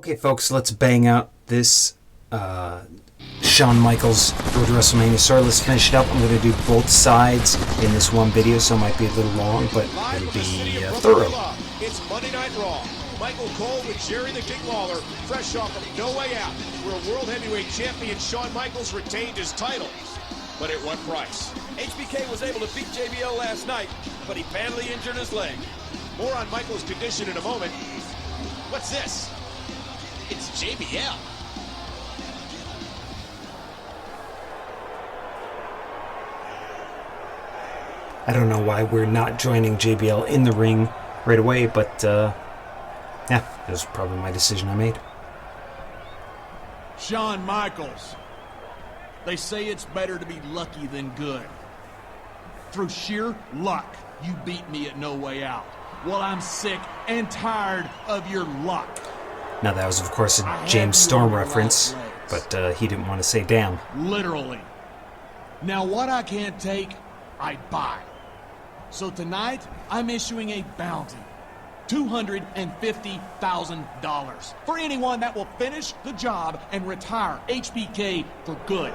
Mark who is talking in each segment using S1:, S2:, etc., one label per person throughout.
S1: Okay, folks, let's bang out this Shawn Michaels Road to WrestleMania story. Let's finish it up. I'm going to do both sides in this one video, so it might be a little long, but it'll be thorough.
S2: It's Monday Night Raw. Michael Cole with Jerry the King Lawler, fresh off of No Way Out, where World Heavyweight Champion Shawn Michaels retained his title. But at what price?
S3: HBK was able to beat JBL last night, but he badly injured his leg.
S2: More on Michaels' condition in a moment. What's this? It's JBL.
S1: I don't know why we're not joining JBL in the ring right away, but yeah, that was probably my decision I made.
S4: Shawn Michaels. They say it's better to be lucky than good. Through sheer luck, you beat me at No Way Out. Well, I'm sick and tired of your luck.
S1: Now that was, of course, a James Storm reference, but he didn't want to say damn.
S4: Literally. Now what I can't take, I buy. So tonight, I'm issuing a bounty. $250,000 for anyone that will finish the job and retire HBK for good.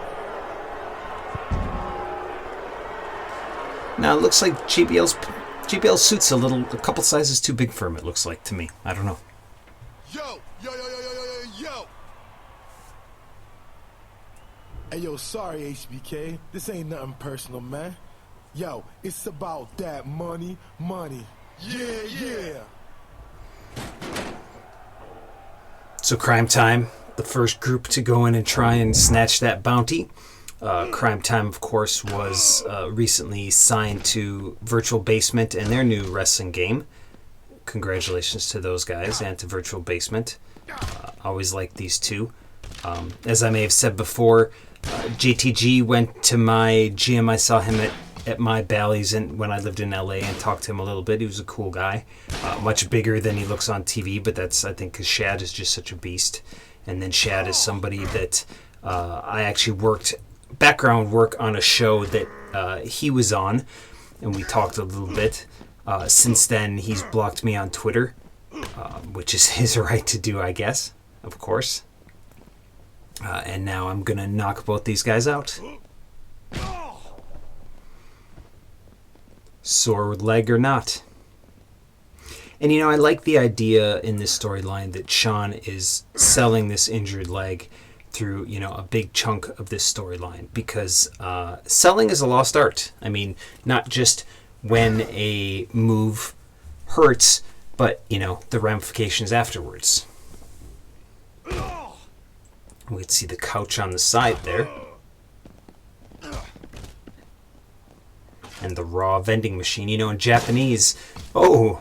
S1: Now it looks like JBL's suit's a couple sizes too big for him, it looks like to me. I don't know.
S5: Yo! Hey, yo, sorry, HBK. This ain't nothing personal, man. Yo, it's about that money. Yeah.
S1: So Crime Time, the first group to go in and try and snatch that bounty. Crime Time, of course, was recently signed to Virtual Basement and their new wrestling game. Congratulations to those guys and to Virtual Basement. Always like these two. As I may have said before, JTG went to my gym. I saw him at my Bally's when I lived in LA and talked to him a little bit. He was a cool guy. Much bigger than he looks on TV, but that's, I think, because Shad is just such a beast. And then Shad is somebody that I actually worked background work on a show that he was on, and we talked a little bit. Since then, he's blocked me on Twitter, which is his right to do, I guess, of course. And now I'm going to knock both these guys out. Sore leg or not. And you know, I like the idea in this storyline that Shawn is selling this injured leg through, you know, a big chunk of this storyline, because selling is a lost art. I mean, not just when a move hurts, but, you know, the ramifications afterwards. We can see the couch on the side there. And the raw vending machine. You know, in Japanese... I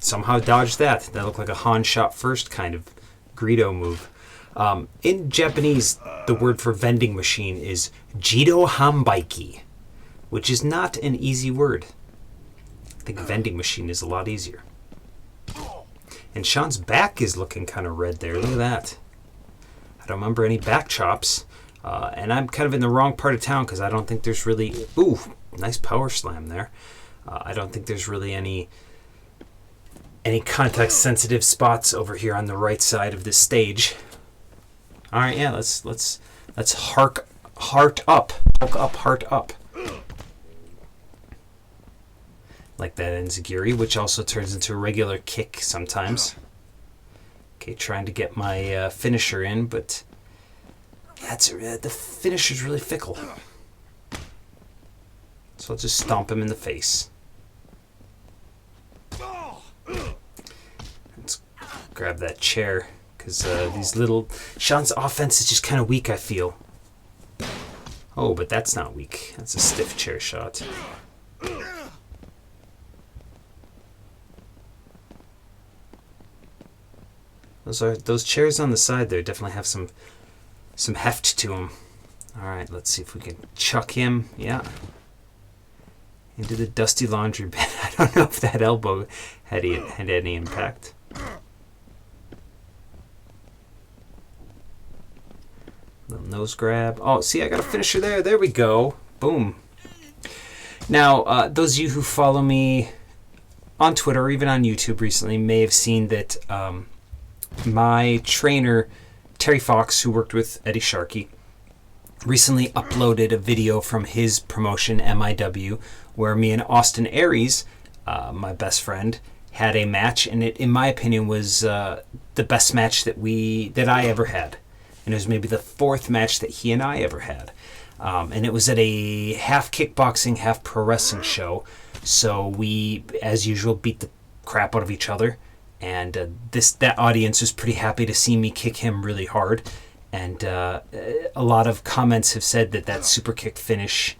S1: somehow dodged that. That looked like a Han shot first kind of Greedo move. In Japanese, the word for vending machine is Jido Hanbaiki, which is not an easy word. I think vending machine is a lot easier. And Shawn's back is looking kind of red there. Look at that. I don't remember any back chops. And I'm kind of in the wrong part of town because I don't think there's really... Ooh, nice power slam there. I don't think there's really any context-sensitive spots over here on the right side of this stage. All right, yeah, let's heart up, heart up. Like that enziguri, which also turns into a regular kick sometimes. Okay, trying to get my finisher in, but the finisher's really fickle. So I'll just stomp him in the face. Let's grab that chair, because Shawn's offense is just kind of weak, I feel. Oh, but that's not weak. That's a stiff chair shot. Those chairs on the side there definitely have some heft to them. All right, let's see if we can chuck him. Yeah. Into the dusty laundry bin. I don't know if that elbow had any impact. Little nose grab. Oh, see, I got a finisher there. There we go. Boom. Now, those of you who follow me on Twitter or even on YouTube recently may have seen that My trainer, Terry Fox, who worked with Eddie Sharkey, recently uploaded a video from his promotion, MIW, where me and Austin Aries, my best friend, had a match, and it, in my opinion, was the best match that I ever had. And it was maybe the fourth match that he and I ever had. And it was at a half kickboxing, half pro wrestling show. So we, as usual, beat the crap out of each other. And that audience was pretty happy to see me kick him really hard. And a lot of comments have said that super kick finish,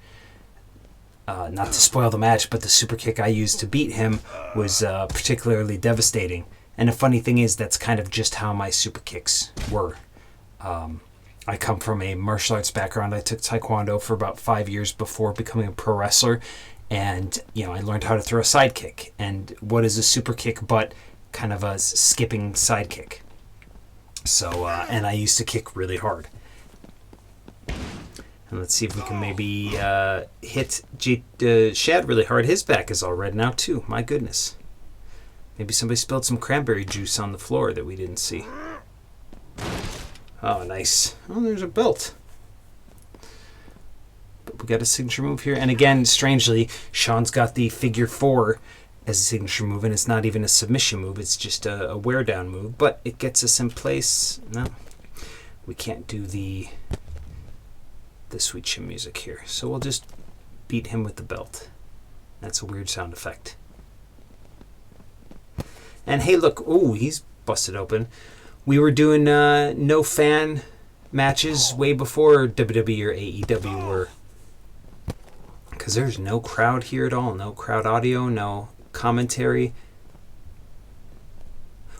S1: not to spoil the match, but the super kick I used to beat him was particularly devastating. And the funny thing is, that's kind of just how my super kicks were. I come from a martial arts background. I took Taekwondo for about 5 years before becoming a pro wrestler. And, I learned how to throw a side kick. And what is a super kick but kind of a skipping side kick? So, and I used to kick really hard. And let's see if we can maybe hit Shad really hard. His back is all red now, too. My goodness. Maybe somebody spilled some cranberry juice on the floor that we didn't see. Oh, nice. Oh, there's a belt. But we got a signature move here. And again, strangely, Shawn's got the figure 4 as a signature move, and it's not even a submission move. It's just a wear-down move. But it gets us in place. No, we can't do the sweet chin music here. So we'll just beat him with the belt. That's a weird sound effect. And hey, look. Ooh, he's busted open. We were doing no fan matches way before WWE or AEW were. Because there's no crowd here at all. No crowd audio, no commentary.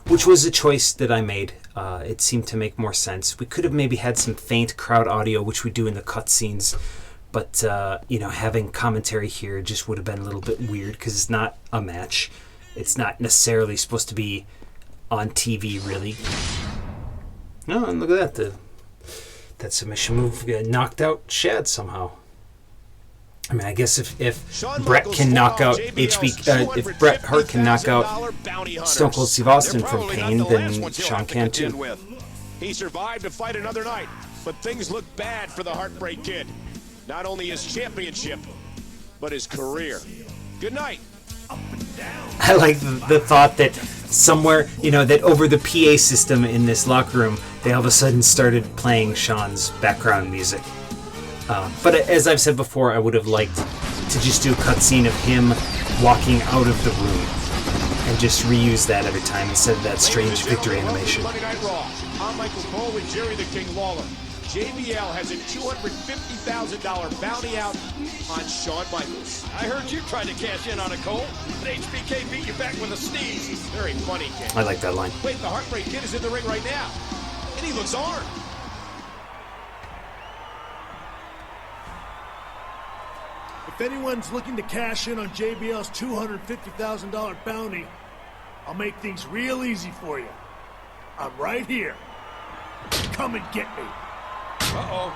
S1: Which was a choice that I made. It seemed to make more sense. We could have maybe had some faint crowd audio, which we do in the cutscenes. But, having commentary here just would have been a little bit weird because it's not a match. It's not necessarily supposed to be on TV, really. Oh, and look at that. That submission move knocked out Shad somehow. I mean, I guess if Bret can knock out if Bret Hart can knock out Stone Cold Steve Austin from pain, then Shawn can too.
S2: He survived to fight another night, but things look bad for the Heartbreak Kid. Not only his championship, but his career. Good night.
S1: I like the thought that somewhere, that over the PA system in this locker room, they all of a sudden started playing Shawn's background music. But as I've said before, I would have liked to just do a cutscene of him walking out of the room and just reuse that every time instead of that strange victory animation.
S2: Monday Night Raw. I'm Michael Cole with Jerry the King Lawler. JBL has a $250,000 bounty out on Shawn Michaels.
S3: I heard you tried to cash in on a Cole, but HBK beat you back with a sneeze.
S2: Very funny, kid.
S1: I like that line.
S2: Wait, the Heartbreak Kid is in the ring right now, and he looks armed.
S6: If anyone's looking to cash in on JBL's $250,000 bounty, I'll make things real easy for you. I'm right here. Come and get me.
S3: Uh-oh.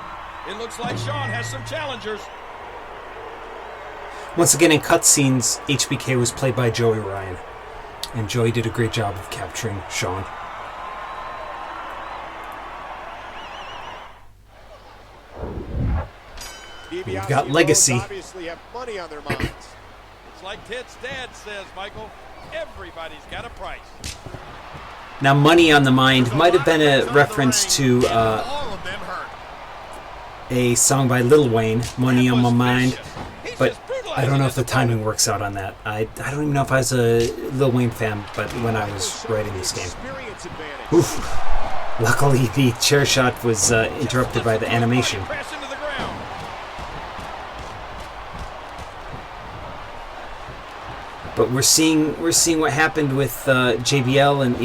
S3: It looks like Shawn has some challengers.
S1: Once again, in cutscenes, HBK was played by Joey Ryan, and Joey did a great job of capturing Shawn. We've got legacy.
S2: Obviously have money on their minds.
S3: It's like Ted's dad says, Michael. Everybody's got a price.
S1: Now, Money on the Mind might have been a reference to a song by Lil Wayne, Money on My Mind, but I don't know if the timing works out on that. I don't even know if I was a Lil Wayne fan, but when I was writing this game. Oof. Luckily, the chair shot was interrupted by the animation. But we're seeing what happened with JBL, and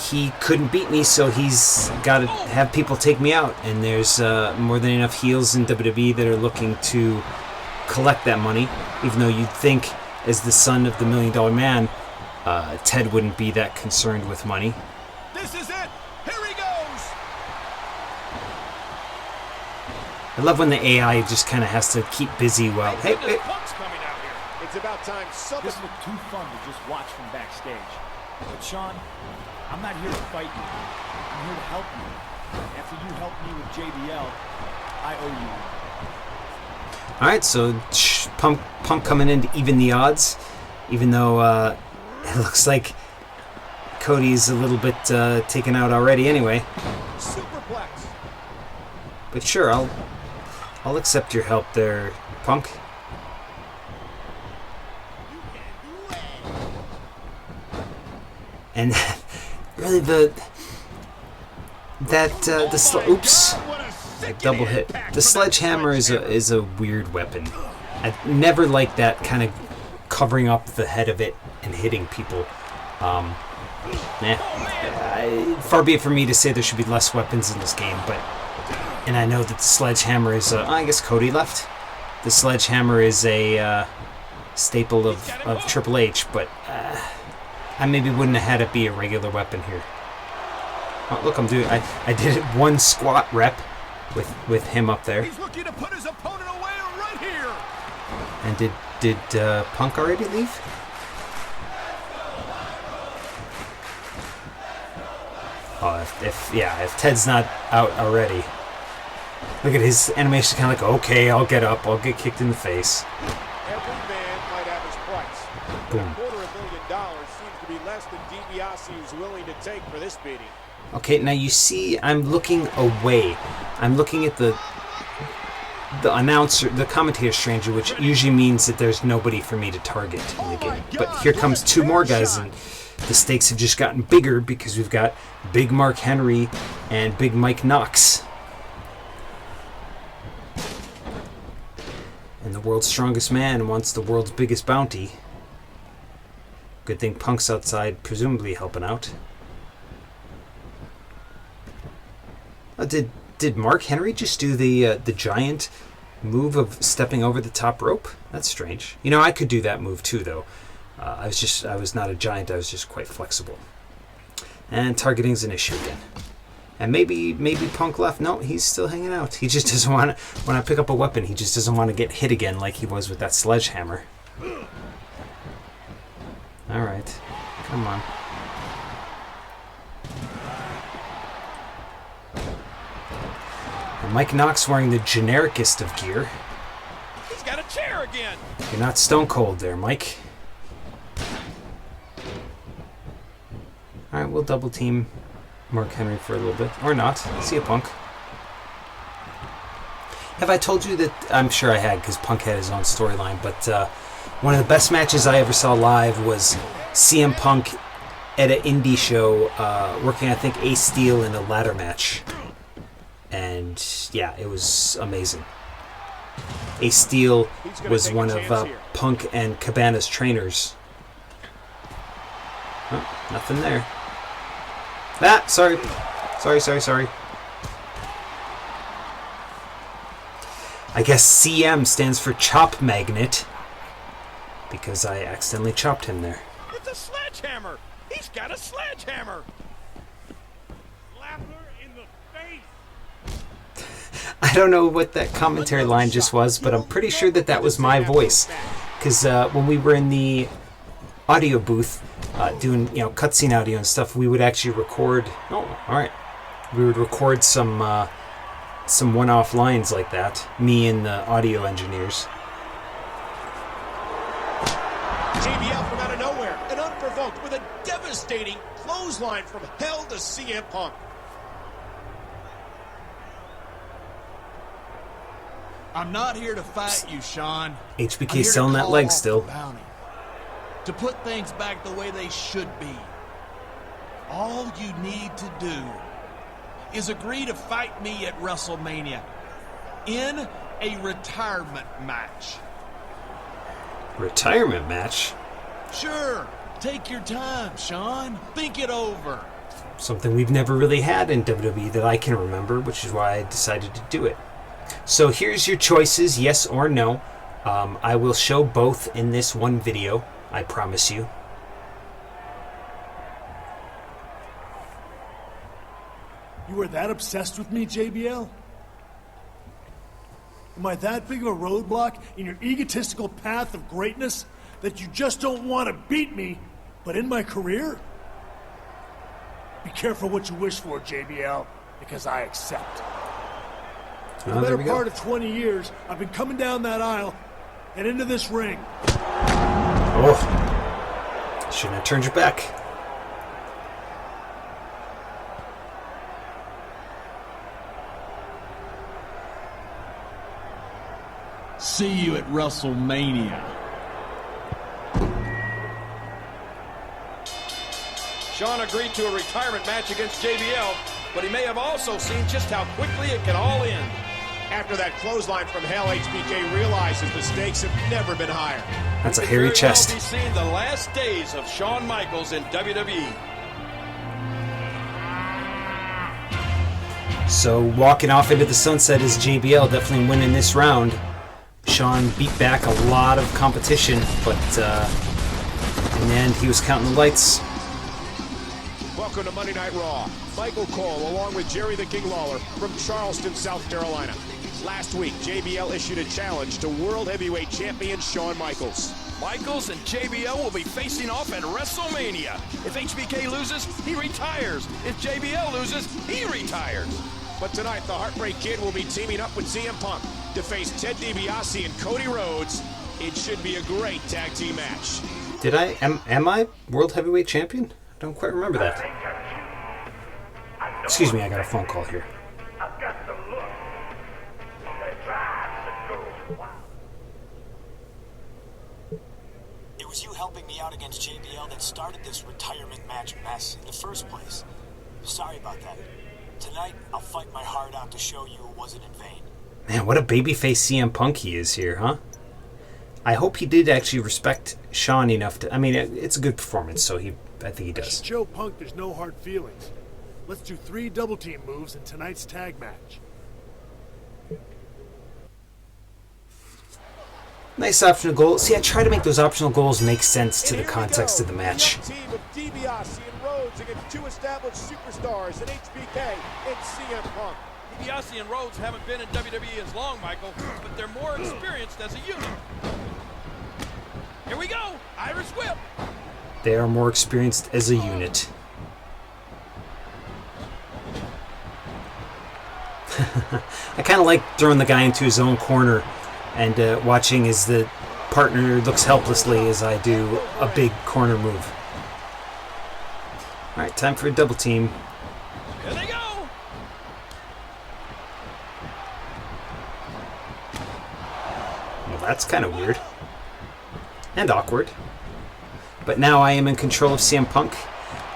S1: he couldn't beat me, so he's got to have people take me out. And there's more than enough heels in WWE that are looking to collect that money. Even though you'd think, as the son of the $1 Million Man, Ted wouldn't be that concerned with money.
S3: This is it. Here he goes.
S1: I love when the AI just kind of has to keep busy while
S2: It's about time somebody...
S7: This looked too fun to just watch from backstage. But Shawn, I'm not here to fight you. I'm here to help you. After you helped me with JBL, I owe you one.
S1: All right, so Punk coming in to even the odds, even though it looks like Cody's a little bit taken out already anyway.
S3: Superplex.
S1: But sure, I'll accept your help there, Punk. And really oops, double hit. The sledgehammer is a weird weapon. I never liked that kind of covering up the head of it and hitting people. Far be it from me to say there should be less weapons in this game, and I know that the sledgehammer is I guess Cody left. The sledgehammer is a staple of Triple H, but I maybe wouldn't have had it be a regular weapon here. Oh, look, I did it one squat rep with him up there.
S3: He's looking to put his opponent away right here.
S1: And did Punk already leave? Oh, if Ted's not out already. Look at his animation, kind of like, okay, I'll get up, I'll get kicked in the face.
S2: Every man might have his price.
S1: Boom.
S2: $250,000 seems to be less than DiBiase is willing to take for this beating.
S1: Okay, now you see, I'm looking away. I'm looking at the announcer, the commentator stranger, which usually means that there's nobody for me to target in the game. But here comes two more guys, and the stakes have just gotten bigger because we've got Big Mark Henry and Big Mike Knox. And the world's strongest man wants the world's biggest bounty. Good thing Punk's outside, presumably helping out. Did Mark Henry just do the giant move of stepping over the top rope? That's strange. You know, I could do that move too, though. I was not a giant. I was just quite flexible. And targeting's an issue again. And maybe Punk left. No, he's still hanging out. He just doesn't want to. When I pick up a weapon, he just doesn't want to get hit again like he was with that sledgehammer. All right, come on. And Mike Knox wearing the genericest of gear.
S3: He's got a chair again.
S1: You're not Stone Cold there, Mike. All right, we'll double team Mark Henry for a little bit. Or not. See ya, Punk. Have I told you that... I'm sure I had, because Punk had his own storyline, but one of the best matches I ever saw live was CM Punk at an indie show working, I think, Ace Steel in a ladder match. And, yeah, it was amazing. Ace Steel was one of Punk and Cabana's trainers. Oh, nothing there. Ah, sorry. Sorry. I guess CM stands for Chop Magnet, because I accidentally chopped him there.
S3: It's a sledgehammer. He's got a sledgehammer.
S6: Slap her in the face.
S1: I don't know what that commentary line just was, but I'm pretty sure that was my voice. Because when we were in the audio booth doing cutscene audio and stuff, we would actually record. Oh, all right. We would record some one-off lines like that. Me and the audio engineers.
S2: JBL from out of nowhere and unprovoked with a devastating clothesline from hell to CM Punk.
S4: I'm not here to fight you, Shawn.
S1: HBK selling that leg still.
S4: To put things back the way they should be. All you need to do is agree to fight me at WrestleMania in a retirement match.
S1: Retirement match?
S4: Sure. Take your time, Shawn. Think it over.
S1: Something we've never really had in WWE that I can remember, which is why I decided to do it. So here's your choices, yes or no. I will show both in this one video, I promise you.
S6: You were that obsessed with me, JBL? Am I that big of a roadblock in your egotistical path of greatness that you just don't want to beat me, but in my career? Be careful what you wish for, JBL, because I accept. For
S1: Oh,
S6: the
S1: there
S6: better
S1: we go.
S6: part of 20 years, I've been coming down that aisle and into this ring.
S1: Oh, shouldn't have turned your back.
S4: See you at WrestleMania.
S3: Shawn agreed to a retirement match against JBL, but he may have also seen just how quickly it can all end.
S2: After that clothesline from hell, HBK realizes the stakes have never been higher.
S1: That's a
S3: Could
S1: hairy
S3: very
S1: chest.
S3: well be seen the last days of Shawn Michaels in WWE.
S1: So walking off into the sunset is JBL, definitely winning this round. Shawn beat back a lot of competition, but in the end he was counting the lights.
S2: Welcome to Monday Night Raw. Michael Cole, along with Jerry the King Lawler from Charleston, South Carolina. Last week, JBL issued a challenge to World Heavyweight Champion Shawn Michaels.
S3: Michaels and JBL will be facing off at WrestleMania. If HBK loses, he retires. If JBL loses, he retires.
S2: But tonight, the Heartbreak Kid will be teaming up with CM Punk to face Ted DiBiase and Cody Rhodes. It should be a great tag team match.
S1: Am I World Heavyweight Champion? I don't quite remember that. Excuse me, I got a phone call here.
S8: It was you helping me out against JBL that started this retirement match mess in the first place. Sorry about that. Tonight, I'll fight my heart out to show you it wasn't in vain.
S1: Man, what a babyface CM Punk he is here, huh? I hope he did actually respect Shawn enough to... I mean, it's a good performance, so I think he does.
S6: Show Punk there's no hard feelings. Let's do 3 double team moves in tonight's tag match.
S1: Nice optional goal. See, I try to make those optional goals make sense to the context of the match.
S2: The young team of DiBiase and Rhodes against 2 established superstars in HBK and CM Punk.
S3: DiBiase and Rhodes haven't been in WWE as long, Michael, but they're more experienced as a unit. Here we go, Irish whip.
S1: They are more experienced as a unit. I kind of like throwing the guy into his own corner and watching as the partner looks helplessly as I do a big corner move. Alright, time for a double team.
S3: Here they go.
S1: Well, that's kind of weird. And awkward. But now I am in control of CM Punk,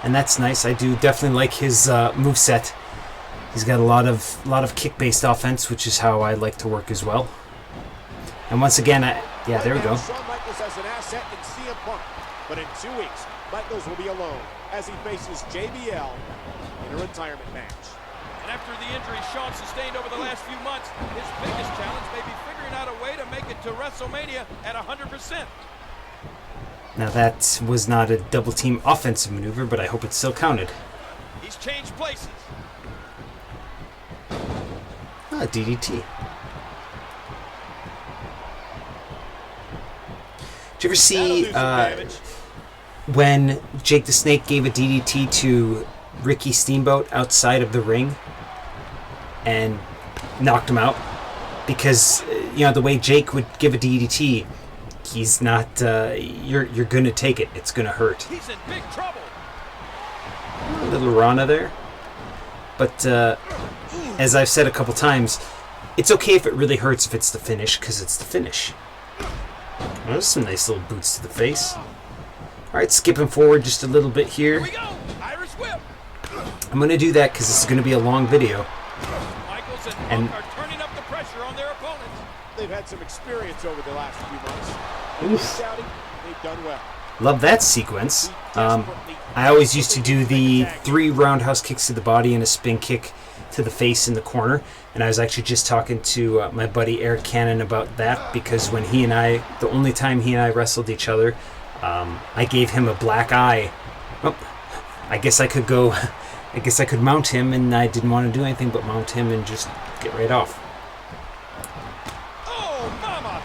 S1: and that's nice. I do definitely like his moveset. He's got a lot of kick-based offense, which is how I like to work as well. And once again, yeah, there we go.
S2: Shawn Michaels has an asset in CM Punk, but in 2 weeks, Michaels will be alone as he faces JBL in a retirement match.
S3: And after the injury Shawn sustained over the last few months, his biggest challenge may be figuring out a way to make it to WrestleMania at 100%.
S1: Now that was not a double team offensive maneuver, but I hope it still counted.
S3: He's changed places.
S1: Ah, DDT. Did you ever see when Jake the Snake gave a DDT to Ricky Steamboat outside of the ring and knocked him out? Because, the way Jake would give a DDT, he's not, you're going to take it. It's going to hurt.
S3: He's in big trouble.
S1: A little Rana there. But, as I've said a couple times, it's okay if it really hurts if it's the finish, because it's the finish. Well, there's some nice little boots to the face. Alright, skipping forward just a little bit here.
S3: Here we go, Irish whip.
S1: I'm going to do that because this is going to be a long video.
S3: Michaels and Punk are turning up the pressure on their opponents.
S2: They've had some experience over the last few months. Shouting, they've done well.
S1: Love that sequence. I always used to do the 3 roundhouse kicks to the body and a spin kick to the face in the corner, and I was actually just talking to my buddy Eric Cannon about that, because when the only time he and I wrestled each other, I gave him a black eye. Oh, I guess I could mount him, and I didn't want to do anything but mount him and just get right off.
S3: Oh, mama!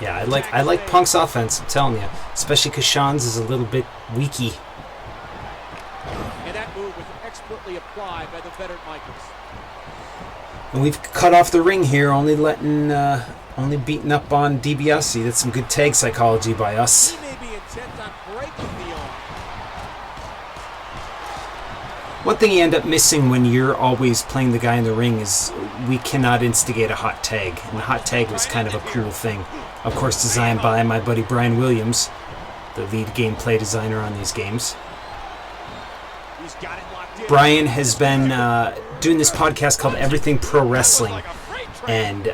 S1: Yeah, I like Punk's offense, I'm telling you, especially because Shawn's is a little bit weaky.
S9: applied by the veteran Michaels.
S1: And we've cut off the ring here, only beating up on DiBiase. That's some good tag psychology by us.
S9: He may be intent on breaking the arm.
S1: One thing you end up missing when you're always playing the guy in the ring is we cannot instigate a hot tag. And the hot tag was kind of a cool thing. Of course, designed by my buddy Brian Williams, the lead gameplay designer on these games.
S2: He's got it locked in.
S1: Brian has been doing this podcast called Everything Pro Wrestling. And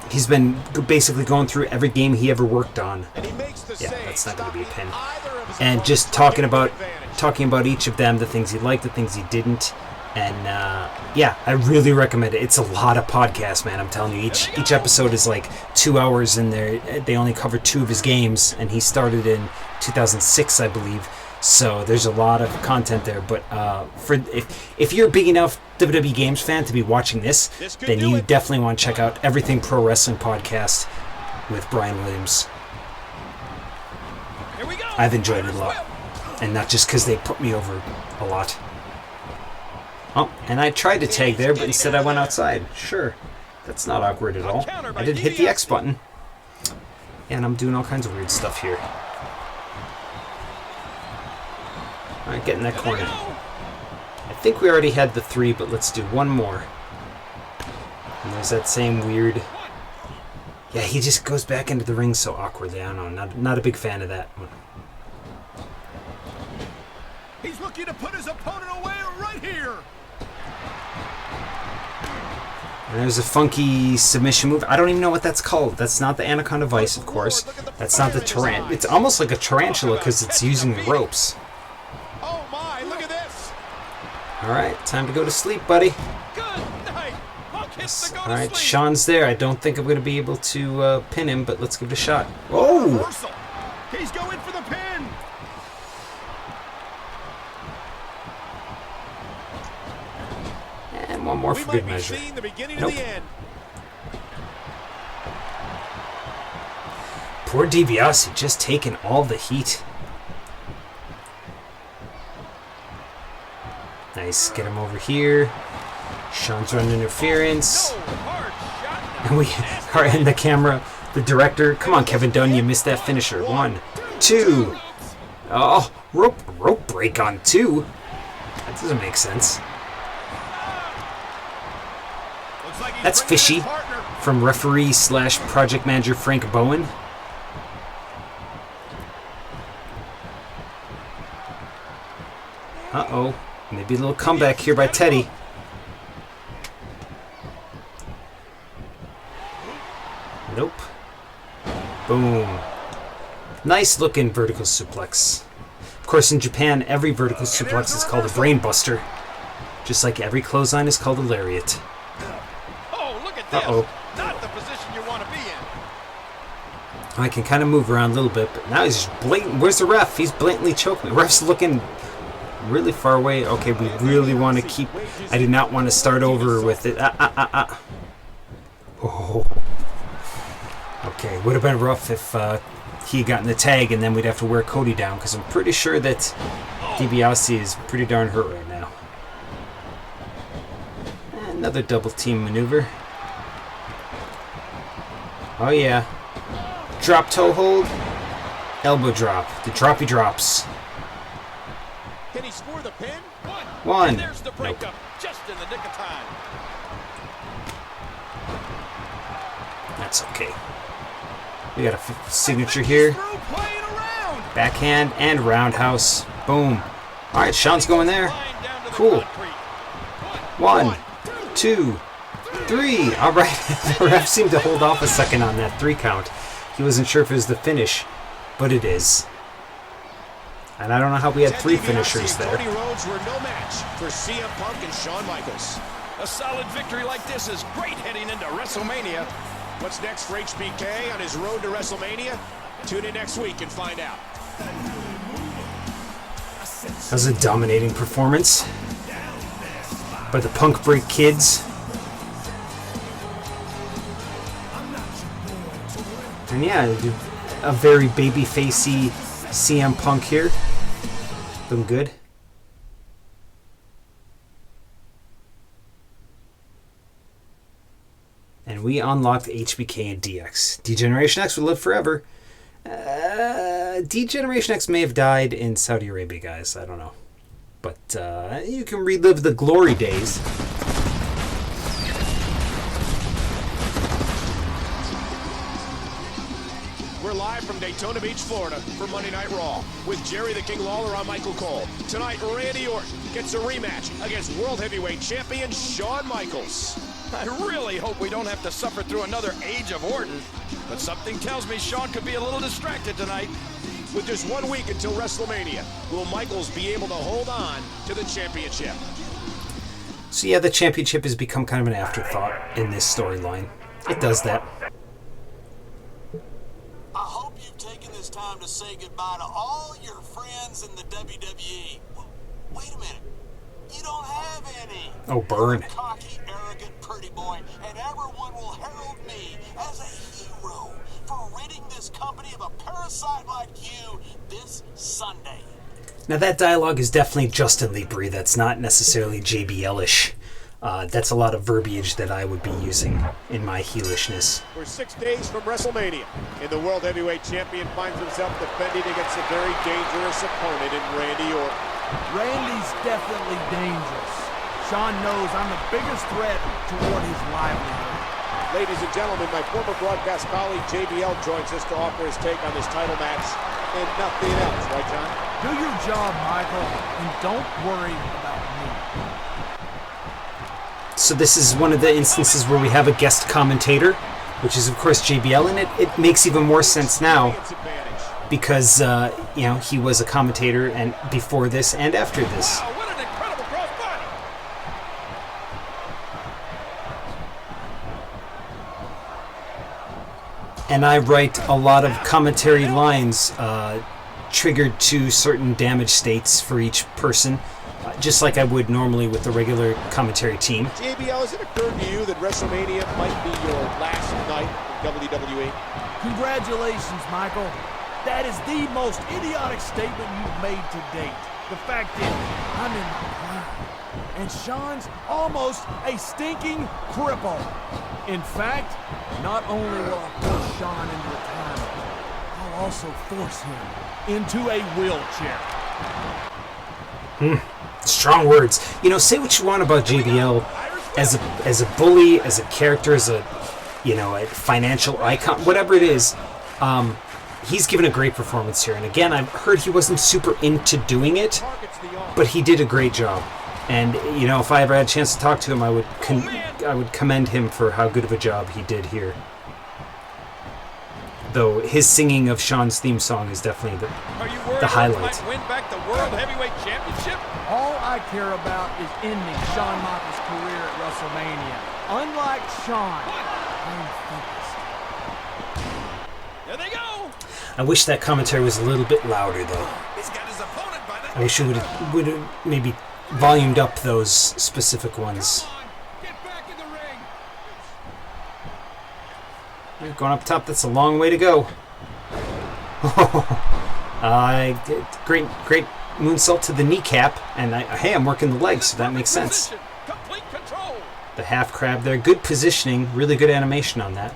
S1: he's been basically going through every game he ever worked on.
S2: And he makes the
S1: Yeah,
S2: save,
S1: that's not going to be a pin.
S2: either of his
S1: And just
S2: opponents
S1: talking about each of them, the things he liked, the things he didn't. And yeah, I really recommend it. It's a lot of podcasts, man. I'm telling you, each episode is like 2 hours, and they only cover 2 of his games, and he started in 2006, I believe. So there's a lot of content there. But if you're a big enough WWE Games fan to be watching this, then you definitely want to check out Everything Pro Wrestling podcast with Brian Williams.
S3: Here we go.
S1: I've enjoyed it a lot, and not just because they put me over a lot. Oh, and I tried to tag there, but instead I went outside. Sure, that's not awkward at all. I did hit the X button, and I'm doing all kinds of weird stuff here. All right, get in that corner. I think we already had the 3, but let's do one more. And there's that same weird... Yeah, he just goes back into the ring so awkwardly. I don't know, not a big fan of that.
S3: He's looking to put his opponent away right here.
S1: And there's a funky submission move. I don't even know what that's called. That's not the Anaconda Vice, of course. That's not the tarantula. It's almost like a tarantula because it's using the ropes.
S2: Oh my, look at this.
S1: All right, time to go to sleep, buddy.
S3: Good night. Punk hits the go
S1: All
S3: to
S1: right,
S3: sleep.
S1: Shawn's there. I don't think I'm going to be able to pin him, but let's give it a shot. Whoa!
S3: Reversal. He's going for the pin.
S1: And one more
S2: We
S1: for
S2: might
S1: good
S2: be
S1: measure.
S2: seeing the beginning
S1: Nope.
S2: of the end.
S1: Poor DiBiase just taking all the heat. Nice, get him over here. Shawn's running interference.
S3: No, hard shot.
S1: And we are in the camera. The director, come on, Kevin Dunn, you missed that finisher. 1, 2. Oh, rope break on 2. That doesn't make sense.
S3: Looks like he's
S1: That's
S3: bringing his
S1: fishy.
S3: partner.
S1: From referee / project manager Frank Bowen. Uh-oh. Maybe a little comeback here by Teddy. Nope. Boom. Nice looking vertical suplex. Of course, in Japan, every vertical suplex is called a brain buster. Just like every clothesline is called a lariat.
S3: Oh, look at this.
S1: Uh-oh.
S3: Not the position you want to be in.
S1: I can kind of move around a little bit, but now he's just blatant. Where's the ref? He's blatantly choking me. Ref's looking really far away. Okay, we really want to keep... I do not want to start over with it. Oh. Okay, would have been rough if he had gotten the tag, and then we'd have to wear Cody down, because I'm pretty sure that DiBiase is pretty darn hurt right now. Another double team maneuver. Oh yeah. Drop toe hold. Elbow drop. The droppy drops.
S2: Can he score the pin?
S1: One.
S3: And there's the
S1: Nope.
S3: breakup just in the nick of time.
S1: That's okay. We got a signature here.
S3: Through playing around.
S1: Backhand and roundhouse. Boom. All right, Shawn's going there.
S3: Line down to the
S1: Cool.
S3: concrete.
S1: 1, 2, 3. All right. The ref seemed to hold off a second on that 3 count. He wasn't sure if it was the finish, but it is. And I don't know how we had 3 finishers there.
S2: Cody Rhodes were no match for CM Punk and Shawn Michaels.
S3: A solid victory like this is great heading into WrestleMania.
S2: What's next for HBK on his road to WrestleMania? Tune in next week and find out.
S1: That was a dominating performance by the Punk Break Kids. And yeah, a very baby-facey CM Punk here. Looking good. and we unlocked HBK and DX. D-Generation X would live forever. D-Generation X may have died in Saudi Arabia, guys. I don't know. But you can relive the glory days.
S2: We're live from Daytona Beach, Florida for Monday Night Raw with Jerry the King Lawler on Michael Cole. Tonight, Randy Orton gets a rematch against World Heavyweight Champion Shawn Michaels.
S3: I really hope we don't have to suffer through another age of Orton, but something tells me Shawn could be a little distracted tonight.
S2: With just 1 week until WrestleMania, will Michaels be able to hold on to the championship?
S1: So yeah, the championship has become kind of an afterthought in this storyline. It does that.
S8: I hope you've taken this time to say goodbye to all your friends in the WWE. Wait a minute. You don't have any.
S1: Oh, burn.
S8: You're a cocky, arrogant, pretty boy, and everyone will herald me as a hero for ridding this company of a parasite like you this Sunday.
S1: Now that dialogue is definitely Justin Leeper. That's not necessarily JBL-ish. That's a lot of verbiage that I would be using in my heelishness.
S2: We're 6 days from WrestleMania, and the World Heavyweight Champion finds himself defending against a very dangerous opponent in Randy Orton.
S7: Randy's definitely dangerous. Shawn knows I'm the biggest threat toward his livelihood.
S2: Ladies and gentlemen, my former broadcast colleague JBL joins us to offer his take on this title match and nothing else, right, John?
S7: Do your job, Michael, and don't worry about me.
S1: So this is one of the instances where we have a guest commentator, which is of course JBL, and it makes even more sense now because you know, he was a commentator and before this and after this.
S3: Wow, what an incredible crossbody!
S1: And I write a lot of commentary lines triggered to certain damage states for each person, just like I would normally with the regular commentary team.
S2: JBL, has it occurred to you that WrestleMania might be your last night in WWE?
S7: Congratulations, Michael. That is the most idiotic statement you've made to date. The fact is, I'm in my prime, and Shawn's almost a stinking cripple. In fact, not only will I force Shawn into retirement, I'll also force him into a wheelchair.
S1: Strong words. You know, say what you want about JBL as a bully, as a character, as a, you know, a financial icon, whatever it is. He's given a great performance here, and again, I've heard he wasn't super into doing it, but he did a great job. And you know, if I ever had a chance to talk to him, I would commend him for how good of a job he did here. Though his singing of Shawn's theme song is definitely the highlight.
S3: Might win back the World Heavyweight Championship?
S7: All I care about is ending Shawn Michaels' career at WrestleMania. Unlike Shawn, I'm focused.
S3: There they go!
S1: I wish that commentary was a little bit louder, though.
S3: He's got his opponent by the...
S1: I wish it would have maybe volumed up those specific ones.
S3: Get back in the ring!
S1: Going up top, that's a long way to go. Great moonsault to the kneecap, and hey, I'm working the legs, so that makes sense.
S3: Complete control.
S1: The half crab there, good positioning, really good animation on that.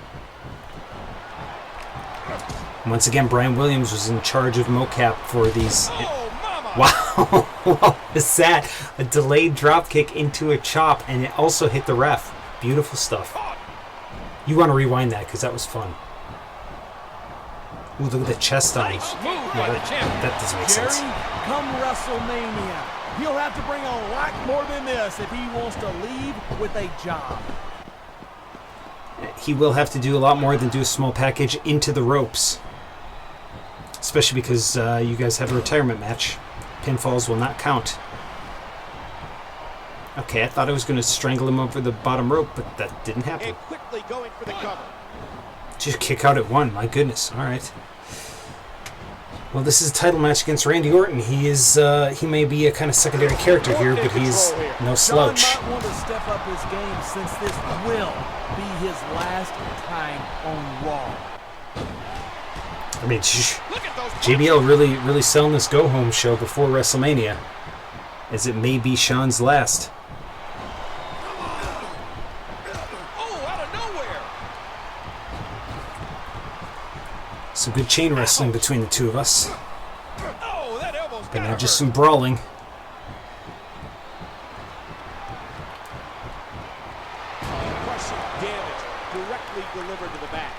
S1: Once again, Brian Williams was in charge of mocap for these.
S3: Oh, mama!
S1: Wow, what was that? A delayed drop kick into a chop, and it also hit the ref. Beautiful stuff. You want to rewind that because that was fun. Ooh, look at the chest on it. That doesn't make sense.
S7: Jerry, come WrestleMania, he'll have to bring a lot more than this if he wants to leave with a job.
S1: He will have to do a lot more than do a small package into the ropes. Especially because you guys have a retirement match. Pinfalls will not count. Okay, I thought I was going to strangle him over the bottom rope, but that didn't happen.
S2: And quickly going for the cover.
S1: Just kick out at one, my goodness. All right. Well, this is a title match against Randy Orton. He may be a kind of secondary character here, but he's no slouch.
S7: Shawn might want to step up his game since this will be his last time on Raw.
S1: I mean, JBL really selling this go-home show before WrestleMania, as it may be Shawn's last.
S3: Oh, out of nowhere!
S1: Some good chain wrestling between the two of us.
S3: Oh, that elbow's
S1: But
S3: gonna
S1: now just
S3: hurt.
S1: some brawling.
S9: Crushing damage directly delivered to the back.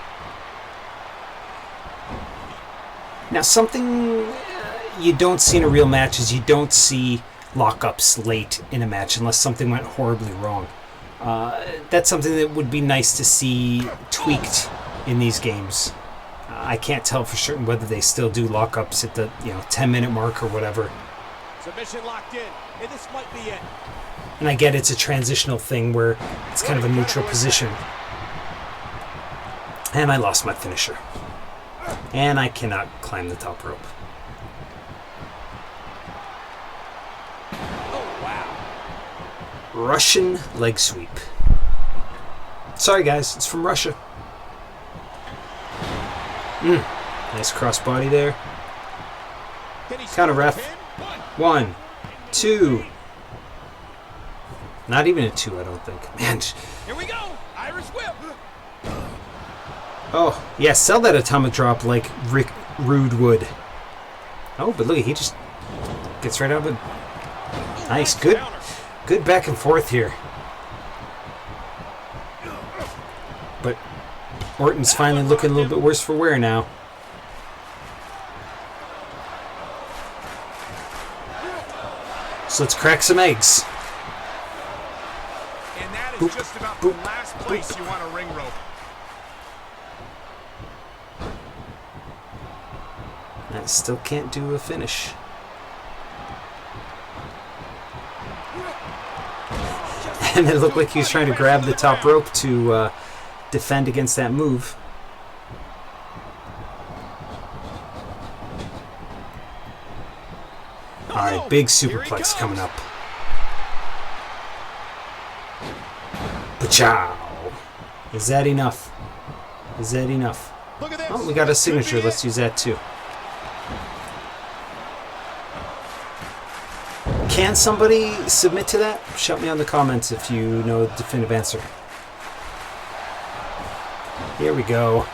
S1: Now, something you don't see in a real match is you don't see lockups late in a match unless something went horribly wrong. That's something that would be nice to see tweaked in these games. I can't tell for certain whether they still do lockups at the 10-minute mark or whatever.
S9: Submission locked in, and this might be it.
S1: And I get it's a transitional thing where it's kind of a neutral position. And I lost my finisher. And I cannot climb the top rope.
S9: Oh, wow.
S1: Russian leg sweep. Sorry guys, it's from Russia. Nice crossbody there.
S9: Can he
S1: Counter
S9: score the
S1: ref.
S9: pin?
S1: 1, 2. Not even a 2, I don't think. Man.
S3: Here we go. Irish whip.
S1: Oh, yeah, sell that atomic drop like Rick Rude would. Oh, but look, he just gets right out of it. Nice, good back and forth here. But Orton's finally looking a little bit worse for wear now. So let's crack some eggs.
S10: And that is
S1: Boop,
S10: just about
S1: boop,
S10: the last place you want a ring rope.
S1: That still can't do a finish. And it looked like he was trying to grab the top rope to defend against that move. Alright, big superplex coming up. Pachow! Is that enough? Is that enough?
S2: Look at this.
S1: Oh, we got a signature. Let's use that too. Can somebody submit to that? Shout me on the comments if you know the definitive answer. Here we go.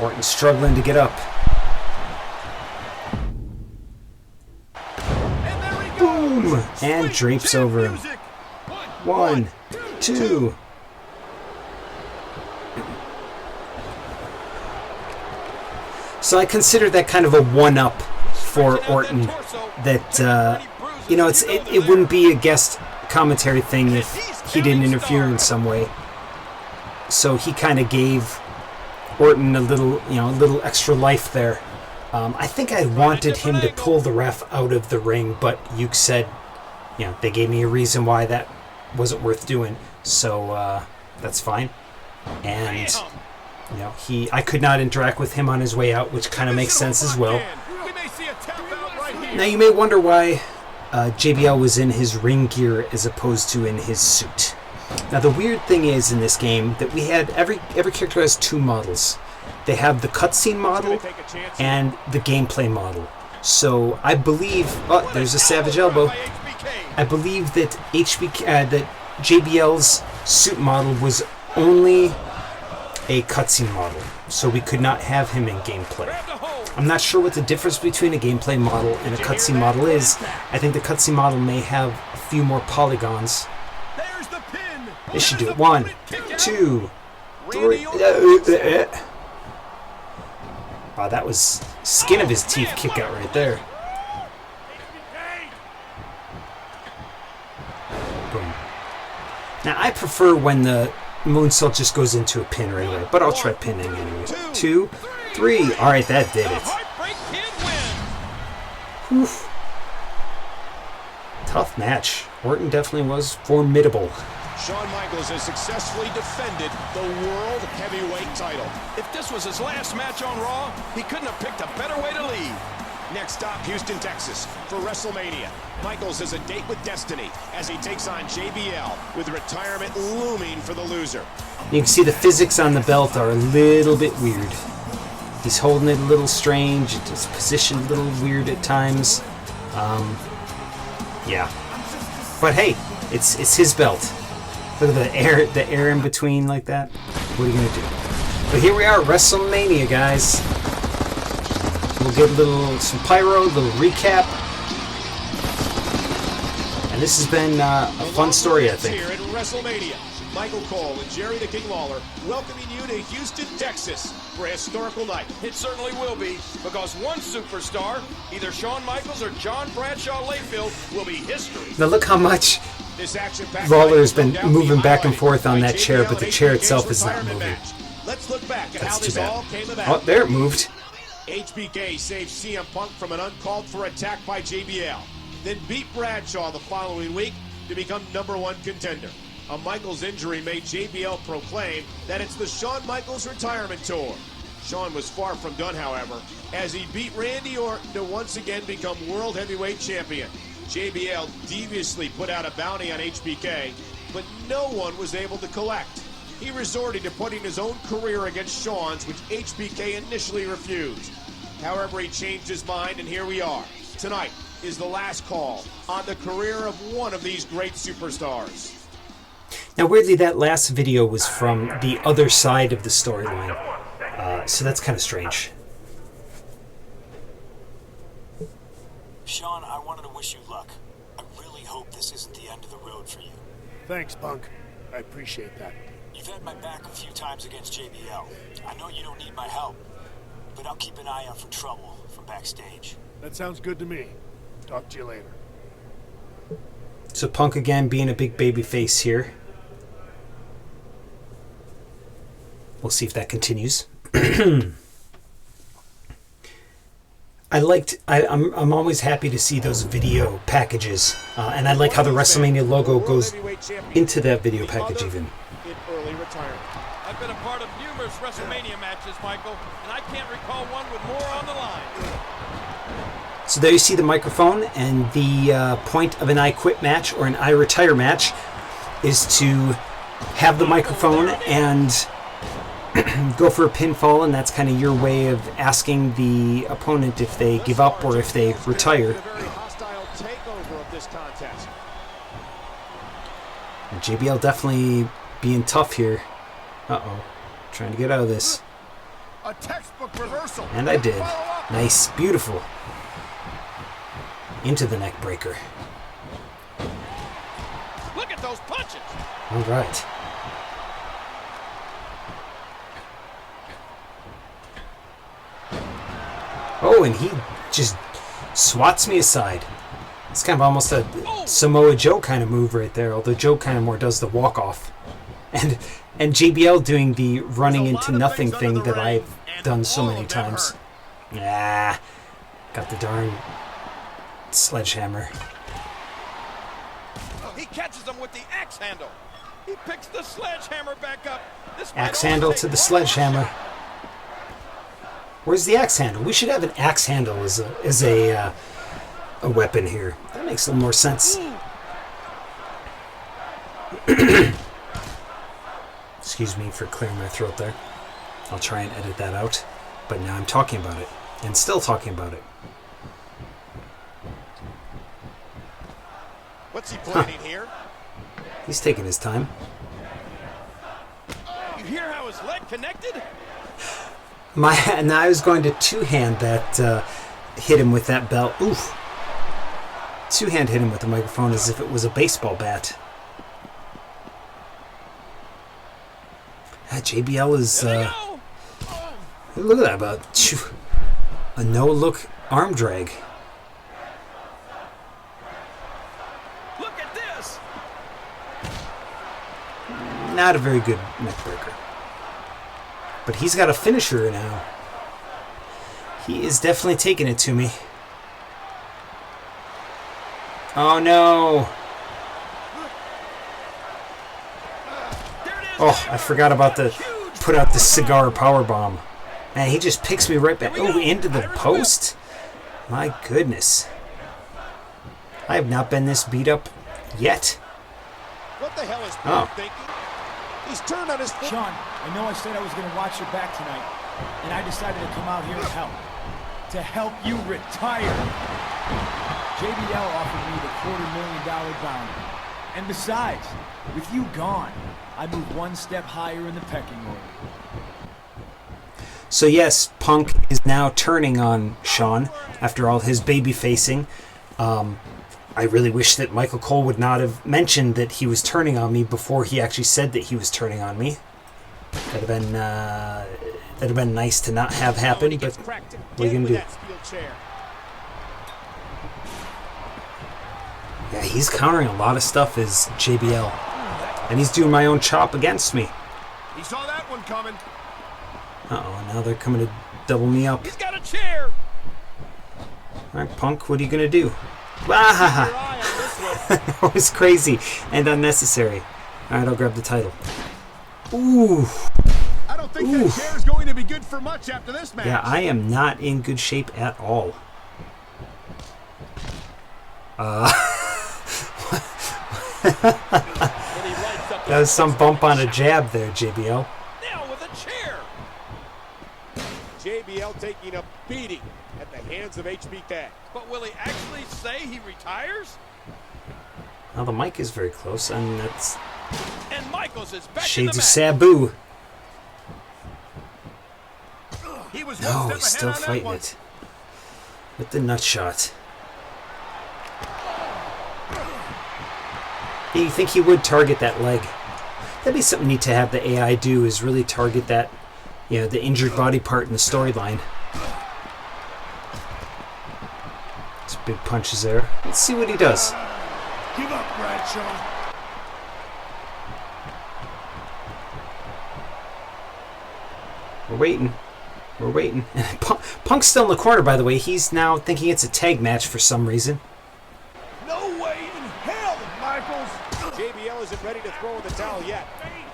S1: Orton struggling to get up. Boom! And drapes over him. 1, 2. So I consider that kind of a one-up for Orton. That it wouldn't be a guest commentary thing if he didn't interfere in some way. So he kind of gave Orton a little extra life there. I think I wanted him to pull the ref out of the ring, but Yuke said, they gave me a reason why that wasn't worth doing. So that's fine. And I could not interact with him on his way out, which kind of makes sense as well. Now you may wonder why JBL was in his ring gear as opposed to in his suit. Now the weird thing is in this game that we had every character has two models. They have the cutscene model and the gameplay model. So I believe there's a savage elbow. I believe that that JBL's suit model was only a cutscene model, so we could not have him in gameplay. I'm not sure what the difference between a gameplay model and a cutscene model is. I think the cutscene model may have a few more polygons. This should do it. 1, 2, 3. Wow, that was skin of his teeth kick out right there. Boom. Now I prefer when the moonsault just goes into a pin right away, but I'll try pinning anyway. 2, 3. All right, that did it. Oof. Tough match. Orton definitely was formidable.
S2: Shawn Michaels has successfully defended the World Heavyweight title.
S3: If this was his last match on Raw, he couldn't have picked a better way to leave.
S2: Next stop, Houston, Texas, for WrestleMania. Michaels has a date with destiny as he takes on JBL, with retirement looming for the loser.
S1: You can see the physics on the belt are a little bit weird. He's holding it a little strange. It's positioned a little weird at times. Yeah. But hey, it's his belt. Look at the air in between like that. What are you gonna do? But here we are, WrestleMania, guys. We'll get some pyro, a little recap. And this has been a fun story, I think.
S2: Here at WrestleMania, Michael Cole and Jerry the King Lawler welcoming you to Houston, Texas for a historical night.
S3: It certainly will be, because one superstar, either Shawn Michaels or John Bradshaw Layfield, will be history.
S1: Now look how much
S2: This action-packed
S1: Lawler has
S2: night
S1: been
S2: will
S1: moving
S2: be
S1: back and
S2: highlighted
S1: forth on
S2: by
S1: that chair,
S2: JBL
S1: but the
S2: and
S1: chair
S2: HBK's
S1: itself is not
S2: retirement
S1: moving.
S2: match. Let's look back at
S1: That's
S2: how
S1: too
S2: this
S1: bad.
S2: all came about.
S1: Oh, there it moved.
S2: HBK saved CM Punk from an uncalled-for attack by JBL, then beat Bradshaw the following week to become #1 contender. A Michaels injury made JBL proclaim that it's the Shawn Michaels retirement tour. Shawn was far from done, however, as he beat Randy Orton to once again become World Heavyweight Champion. JBL deviously put out a bounty on HBK, but no one was able to collect. He resorted to putting his own career against Shawn's, which HBK initially refused. However, he changed his mind, and here we are. Tonight is the last call on the career of one of these great superstars.
S1: Now, weirdly, that last video was from the other side of the storyline, so that's kind of strange.
S8: Shawn, I wanted to wish you luck. I really hope this isn't the end of the road for you.
S6: Thanks, Punk. I appreciate that.
S8: You've had my back a few times against JBL. I know you don't need my help, but I'll keep an eye out for trouble from backstage.
S6: That sounds good to me. Talk to you later.
S1: So Punk again being a big baby face here. We'll see if that continues. I'm always happy to see those video packages, and I like how the WrestleMania logo goes into that video package even.
S2: In early retirement.
S3: I've been a part of numerous WrestleMania matches, Michael, and I can't recall one with more on the line.
S1: So there you see the microphone, and the point of an I Quit match or an I Retire match is to have the microphone and go for a pinfall, and that's kind of your way of asking the opponent if they give up or if they retire.
S2: A very hostile takeover of this contest.
S1: And JBL definitely being tough here. Uh-oh. Trying to get out of this.
S10: A textbook reversal.
S1: And I did. Nice. Beautiful. Into the neck breaker.
S3: Look at those punches.
S1: All right. Oh, and he just swats me aside. It's kind of almost a Samoa Joe kind of move right there, although Joe kind of more does the walk-off. And JBL doing the running into nothing thing that I've done so many times. Nah, got the darn sledgehammer.
S3: He catches him with the axe handle. He picks the sledgehammer back up. This
S1: Axe handle to the sledgehammer. Where's the axe handle? We should have an axe handle as a weapon here. That makes a little more sense. Excuse me for clearing my throat there. I'll try and edit that out. But now I'm talking about it. And still talking about it.
S2: What's he planning here?
S1: He's taking his time.
S3: You hear how his leg connected?
S1: Now I was going to two-hand that hit him with that belt. Oof. Two-hand hit him with the microphone as if it was a baseball bat. JBL is... look at that, about a no-look arm drag.
S3: Look at this.
S1: Not a very good neck breaker. But he's got a finisher now. He is definitely taking it to me. Oh no! Oh, I forgot about the put out the cigar power bomb. And he just picks me right back. Oh, into the post? My goodness. I have not been this beat up yet.
S2: What the hell is Punk thinking? He's turned on his foot.
S11: Shawn, I know I said I was going to watch your back tonight, and I decided to come out here and help. To help you retire. JBL offered me the $250,000 bounty. And besides, with you gone, I move one step higher in the pecking order.
S1: So yes, Punk is now turning on Shawn after all his baby facing. I really wish that Michael Cole would not have mentioned that he was turning on me before he actually said that he was turning on me. That'd have been nice to not have happen, but what are you gonna do? Yeah, he's countering a lot of stuff as JBL, and he's doing my own chop against me.
S10: He saw that one coming.
S1: Uh-oh, now they're coming to double me up.
S3: He's got a chair.
S1: All right, Punk, what are you gonna do? That was crazy and unnecessary. All right, I'll grab the title. Ooh.
S10: I don't think that chair is going to be good for much after this match.
S1: Yeah, I am not in good shape at all. That was some bump on a jab there, JBL.
S3: Now with a chair.
S2: JBL taking a beating at the hands of HBK.
S3: But will he actually say he retires?
S1: Now the mic is very close, and that's
S3: And Michaels is back
S1: shades
S3: in
S1: of
S3: the
S1: Sabu.
S10: He was
S1: No,
S10: one
S1: he's
S10: step
S1: still
S10: ahead on that
S1: fighting
S10: one.
S1: it with the nut shot. You think he would target that leg? That'd be something neat to have the AI do, is really target that, you know, the injured body part in the storyline. Some big punches there. Let's see what he does.
S6: Give up, Bradshaw.
S1: We're waiting. We're waiting. Punk's still in the corner, by the way. He's now thinking it's a tag match for some reason.
S6: No way in hell, Michaels.
S2: JBL isn't ready to throw in the towel yet.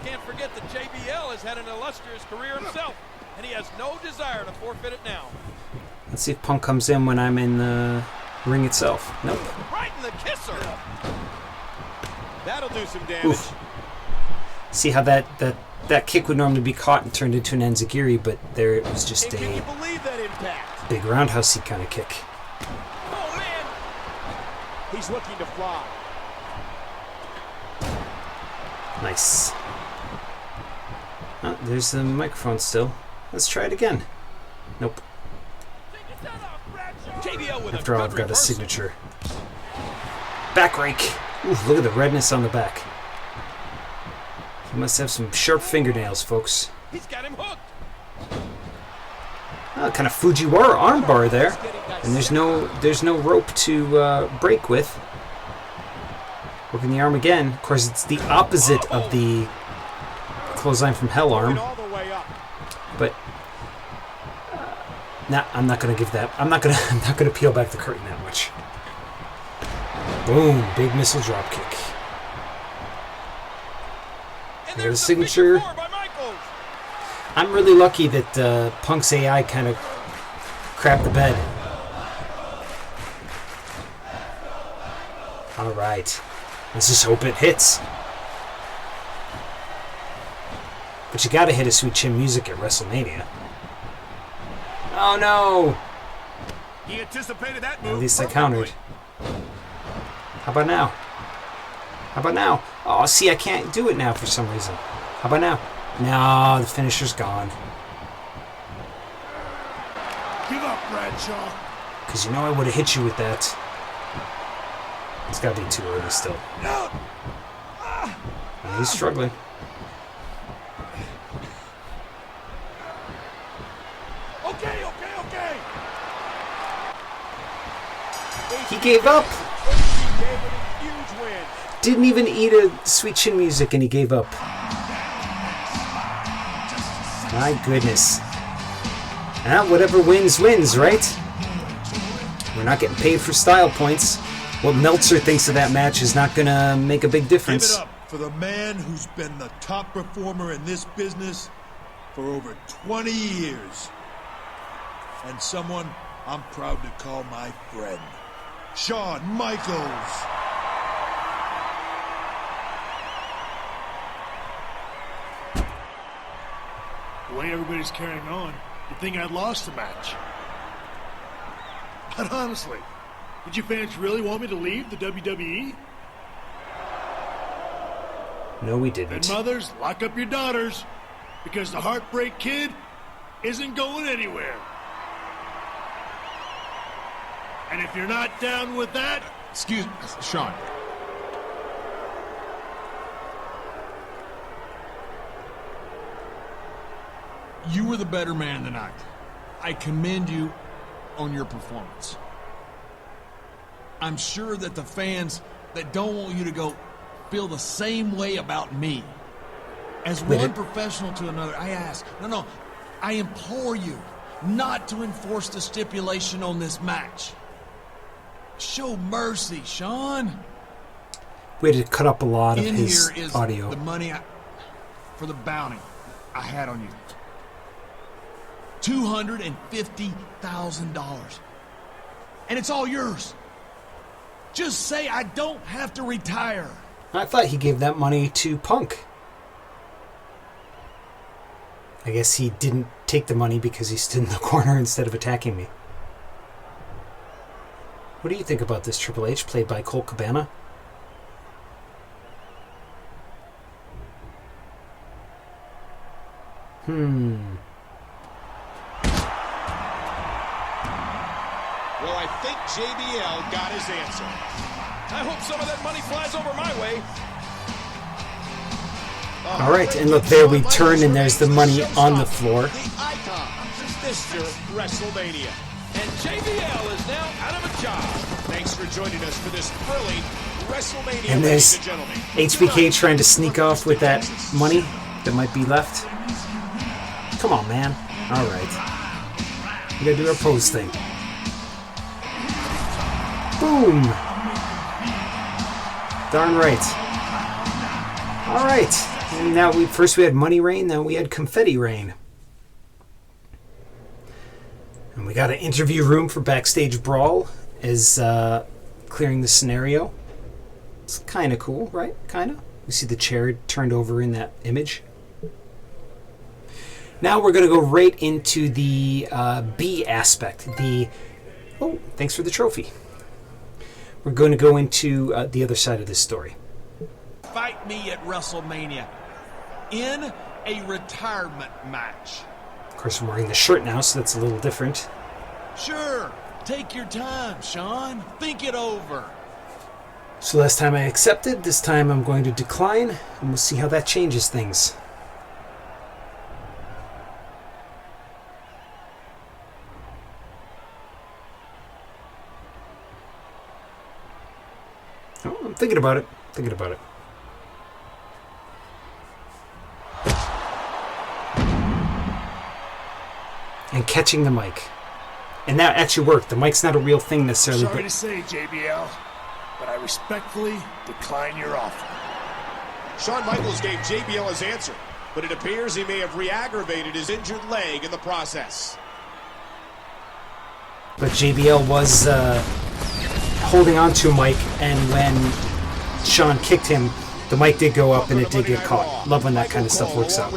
S3: You can't forget that JBL has had an illustrious career himself, and he has no desire to forfeit it now.
S1: Let's see if Punk comes in when I'm in the ring itself. Nope.
S3: Right in the kisser.
S2: That'll do some damage.
S1: Oof. See how that kick would normally be caught and turned into an enziguri, but there it was just
S2: Can you
S1: a
S2: believe that impact?
S1: big roundhousey kind of kick.
S3: Oh, man.
S2: He's looking to fly.
S1: Nice. Oh, there's the microphone still. Let's try it again. Nope.
S3: JBL with
S1: After
S3: a
S1: all,
S3: good
S1: I've got a
S3: reversal.
S1: signature. Back rake. Ooh, look at the redness on the back. He must have some sharp fingernails, folks.
S3: He's got him hooked.
S1: Oh, kind of Fujiwara armbar there, and there's no rope to break with. Working the arm again. Of course, it's the opposite of the clothesline from Hell arm.
S2: All the way up.
S1: But I'm not gonna give that. I'm not gonna peel back the curtain that much. Boom! Big missile drop kick.
S3: And
S1: I got a
S3: there's the
S1: signature.
S3: figure 4 by Michaels.
S1: I'm really lucky that Punk's AI kind of crapped the bed. All right, let's just hope it hits. But you gotta hit a Sweet Chin Music at WrestleMania. Oh no!
S10: He anticipated that move.
S1: At least I
S10: perfectly.
S1: countered. How about now? How about now? Oh, see, I can't do it now for some reason. How about now? No, the finisher's gone.
S6: Give up, Bradshaw.
S1: Because you know I would have hit you with that. It's got to be too early still. And he's struggling.
S6: Okay.
S1: He gave up.
S2: HBK with a huge win.
S1: Didn't even eat a Sweet Chin Music and he gave up. My goodness. Well, whatever wins, wins, right? We're not getting paid for style points. What Meltzer thinks of that match is not going to make a big
S12: Give
S1: difference.
S12: it up for the man who's been the top performer in this business for over 20 years. And someone I'm proud to call my friend, Shawn Michaels.
S6: The way everybody's carrying on, you'd think I'd lost the match. But honestly, did you fans really want me to leave the WWE?
S1: No, we
S6: And
S1: didn't.
S6: mothers, lock up your daughters, because the Heartbreak Kid isn't going anywhere. And if you're not down with that...
S4: Excuse me, Shawn. You were the better man tonight. I commend you on your performance. I'm sure that the fans that don't want you to go feel the same way about me. As one professional to another, I ask, no, I implore you not to enforce the stipulation on this match. Show mercy, Shawn.
S1: We had to cut up a lot of
S4: In
S1: his
S4: here is
S1: audio.
S4: the money for the bounty I had on you. $250,000. And it's all yours. Just say I don't have to retire.
S1: I thought he gave that money to Punk. I guess he didn't take the money because he stood in the corner instead of attacking me. What do you think about this, Triple H, played by Colt Cabana?
S2: Well, I think JBL got his answer.
S3: I hope some of that money flies over my way.
S1: All right, and look, there we turn, and there's the money on the floor.
S2: The icon, Mr. WrestleMania.
S3: And JBL is now out of a job.
S2: Thanks for joining us for this thrilling WrestleMania,
S1: And
S2: ladies
S1: there's
S2: and gentlemen.
S1: HBK trying to sneak off with that money that might be left. Come on, man. All right. We gotta do our pose thing. Boom. Darn right. All right. And now first we had money rain, then we had confetti rain. And we got an interview room for Backstage Brawl as clearing the scenario. It's kind of cool, right? Kind of. We see the chair turned over in that image. Now we're going to go right into the B aspect. Oh, thanks for the trophy. We're going to go into the other side of this story.
S4: Fight me at WrestleMania in a retirement match.
S1: Of course, I'm wearing the shirt now, so that's a little different.
S4: Sure. Take your time, Shawn. Think it over.
S1: So last time I accepted, this time I'm going to decline, and we'll see how that changes things. Oh, I'm thinking about it. Thinking about it. And catching the mic. And that actually worked. The mic's not a real thing necessarily.
S6: Sorry to say, JBL, but I respectfully decline your offer.
S2: Shawn Michaels gave JBL his answer, but it appears he may have re-aggravated his injured leg in the process.
S1: But JBL was holding on to Mike, and when Shawn kicked him, the mic did go up and it did get caught. Love when that kind of stuff works out.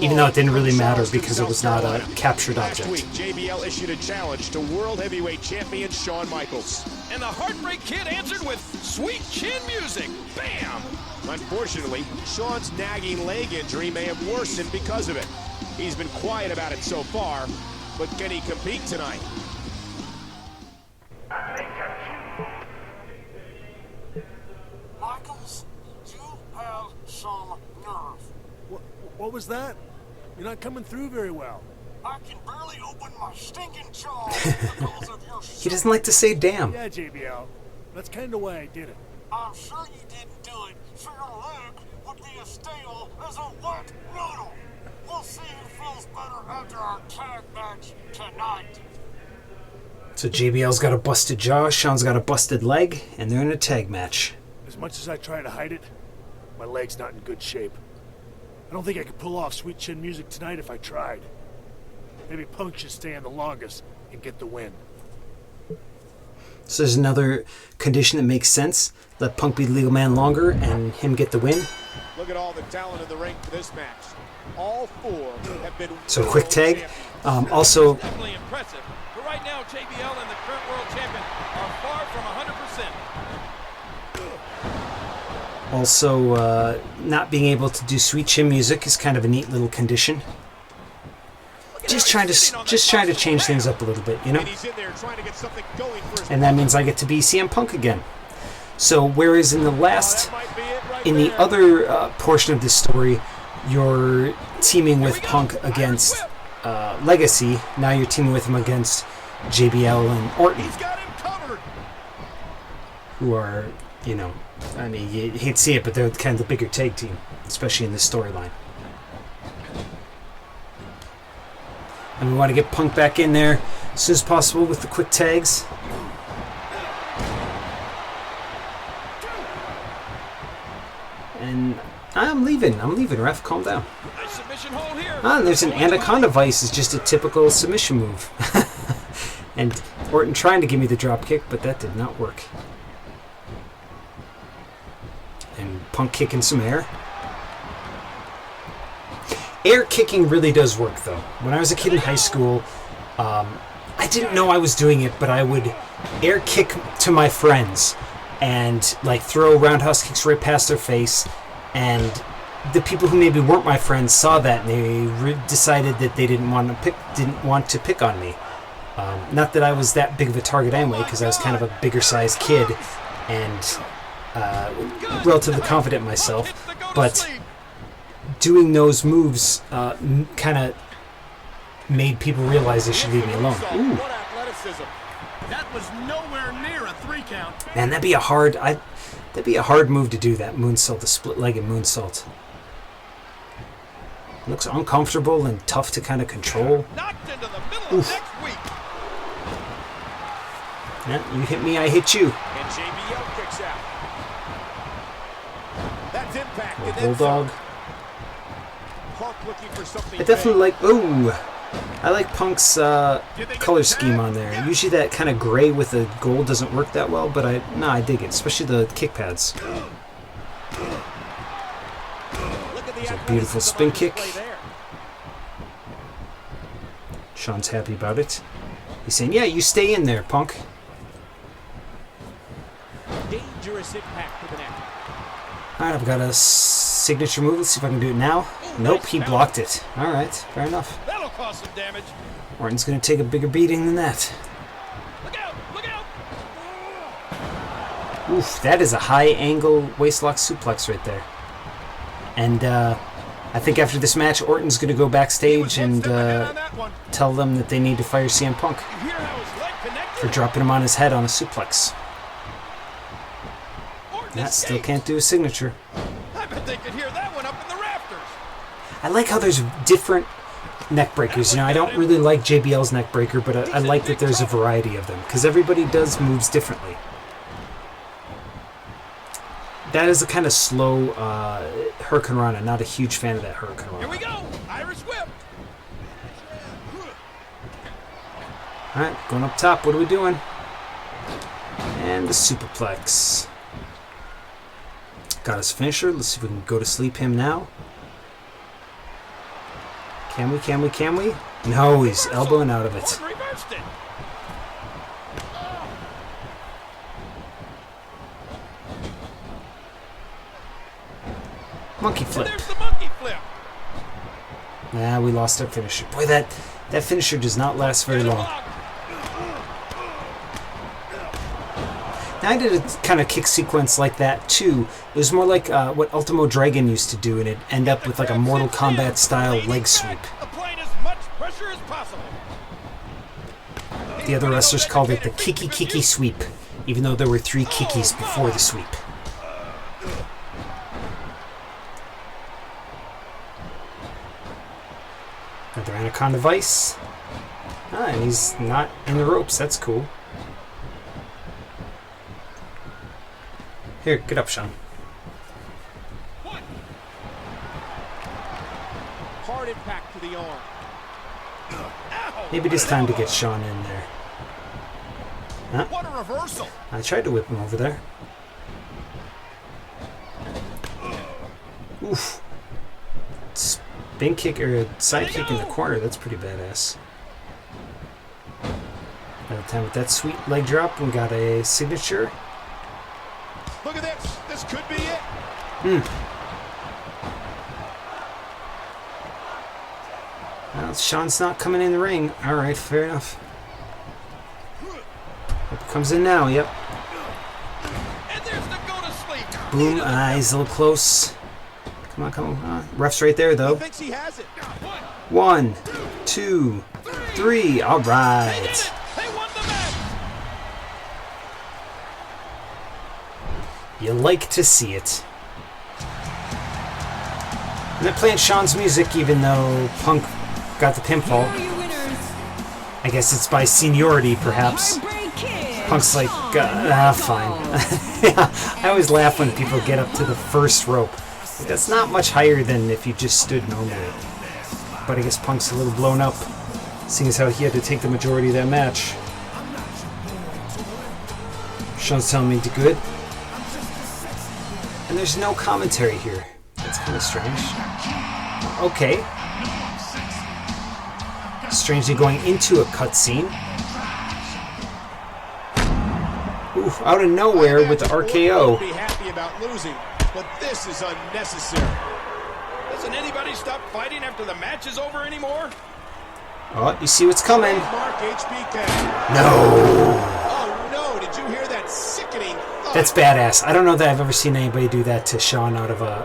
S1: Even though it didn't really matter because it was not a captured object.
S2: Last week, JBL issued a challenge to World Heavyweight Champion Shawn Michaels.
S3: And the Heartbreak Kid answered with sweet chin music. Bam!
S2: Unfortunately, Shawn's nagging leg injury may have worsened because of it. He's been quiet about it so far, but can he compete tonight?
S8: Michaels, you have some nerve.
S6: What was that? You're not coming through very well.
S8: I can barely open my stinking jaw because of your
S1: He doesn't like to say damn.
S6: Yeah, JBL. That's kind of why I did it.
S8: I'm sure you didn't do it so your leg would be as stale as a wet noodle. We'll see who feels better after our tag match tonight.
S1: So JBL's got a busted jaw, Shawn's got a busted leg, and they're in a tag match.
S6: As much as I try to hide it, my leg's not in good shape. I don't think I could pull off sweet chin music tonight if I tried. Maybe Punk should stay in the longest and get the win.
S1: So there's another condition that makes sense. Let Punk be the legal man longer and him get the win.
S2: Look at all the talent in the ring for this match. All four have been
S1: So quick tag. Also,
S3: Definitely impressive. But right now, JBL and the current world champion are far from 100%.
S1: not being able to do sweet chin music is kind of a neat little condition. just trying to change things up a little bit, you know. And that means I get to be CM Punk again. So whereas in the other portion of this story, you're teaming with Punk against Legacy. Now you're teaming with him against JBL and Orton, who are, you know, I mean, you hate to see it, but they're kind of the bigger tag team, especially in this storyline. And we want to get Punk back in there as soon as possible with the quick tags. And I'm leaving, ref. Calm down. And there's an Anaconda Vice, is just a typical submission move. And Orton trying to give me the drop kick, but that did not work. And Punk kicking some air. Air kicking really does work, though. When I was a kid in high school, I didn't know I was doing it, but I would air kick to my friends and like throw roundhouse kicks right past their face. And the people who maybe weren't my friends saw that, and they decided that they didn't want to pick on me. Not that I was that big of a target anyway, because I was kind of a bigger sized kid and relatively confident in myself. But doing those moves kind of made people realize they should leave me alone. Ooh.
S6: That was nowhere near a 3 count.
S1: Man, that'd be a hard move to do, that moonsault, the split-legged moonsault. It looks uncomfortable and tough to kind of control. Oof. Yeah, you hit me, I hit you.
S2: And JBL kicks out. That's impact.
S1: Bulldog.
S2: Punk looking for something.
S1: I definitely like. Ooh, I like Punk's color scheme on there. Usually that kind of gray with the gold doesn't work that well, but I dig it, especially the kick pads. There's a beautiful spin kick. Shawn's happy about it. He's saying, "Yeah, you stay in there, Punk."
S2: Dangerous impact to the neck.
S1: Alright, I've got a signature move. Let's see if I can do it now. Nope, he blocked it. Alright, fair enough.
S3: That'll cause some damage.
S1: Orton's going to take a bigger beating than that.
S3: Look out! Look out!
S1: Oof, that is a high-angle waistlock suplex right there. And I think after this match, Orton's going to go backstage and tell them that they need to fire CM Punk for dropping him on his head on a suplex. That still can't do a signature.
S3: I bet they could hear that one up in the rafters.
S1: I like how there's different neck breakers. You know, I don't really like JBL's neck breaker, but I like that there's a variety of them because everybody does moves differently. That is a kind of slow Hurricane Rana. Not a huge fan of that Hurricane Rana.
S3: Here we go! Irish whip!
S1: Alright, going up top. What are we doing? And the superplex. Got his finisher. Let's see if we can go to sleep him now. Can we? Can we? Can we? No, he's elbowing out of it. Monkey flip.
S3: There's the monkey flip.
S1: Nah, we lost our finisher. Boy, that finisher does not last very long. Now, I did a kind of kick sequence like that too. It was more like what Ultimo Dragon used to do, and it'd end up with like a Mortal Kombat style leg sweep. The other wrestlers called it the Kiki sweep, even though there were 3 Kikis before the sweep. Another Anaconda Vice. Ah, and he's not in the ropes. That's cool. Here, get up, Shawn.
S2: Hard impact to the arm.
S1: Maybe it is time to get Shawn in there. Huh?
S3: What a reversal!
S1: I tried to whip him over there. Oof. Spin kick or side kick in the corner. That's pretty badass. By the time with that sweet leg drop, we got a signature.
S2: Look at this. This could be it.
S1: Well, Shawn's not coming in the ring. All right, fair enough. Comes in now, yep.
S3: And there's the go to sleep.
S1: Boom, he's a little close. Come on, come on. Ref's right there, though.
S9: He thinks he has it.
S1: 1, 2, 3. All right.
S3: They won the match.
S1: You like to see it. And they're playing Shawn's music, even though Punk got the pinfall. I guess it's by seniority, perhaps. Punk's like, fine. I always laugh when people get up to the first rope. That's not much higher than if you just stood normally. But I guess Punk's a little blown up, seeing as how he had to take the majority of that match. Shawn's telling me to good. And there's no commentary here. That's kind of strange. Okay. Strangely going into a cutscene. Oof, out of nowhere with the RKO.
S2: Be happy about losing, but this is unnecessary.
S3: Doesn't anybody stop fighting after the match is over anymore?
S1: Oh, you see what's coming.
S2: Mark HBK.
S1: No.
S2: Oh no, did you hear that sickening thud?
S1: That's badass. I don't know that I've ever seen anybody do that to Shawn out of a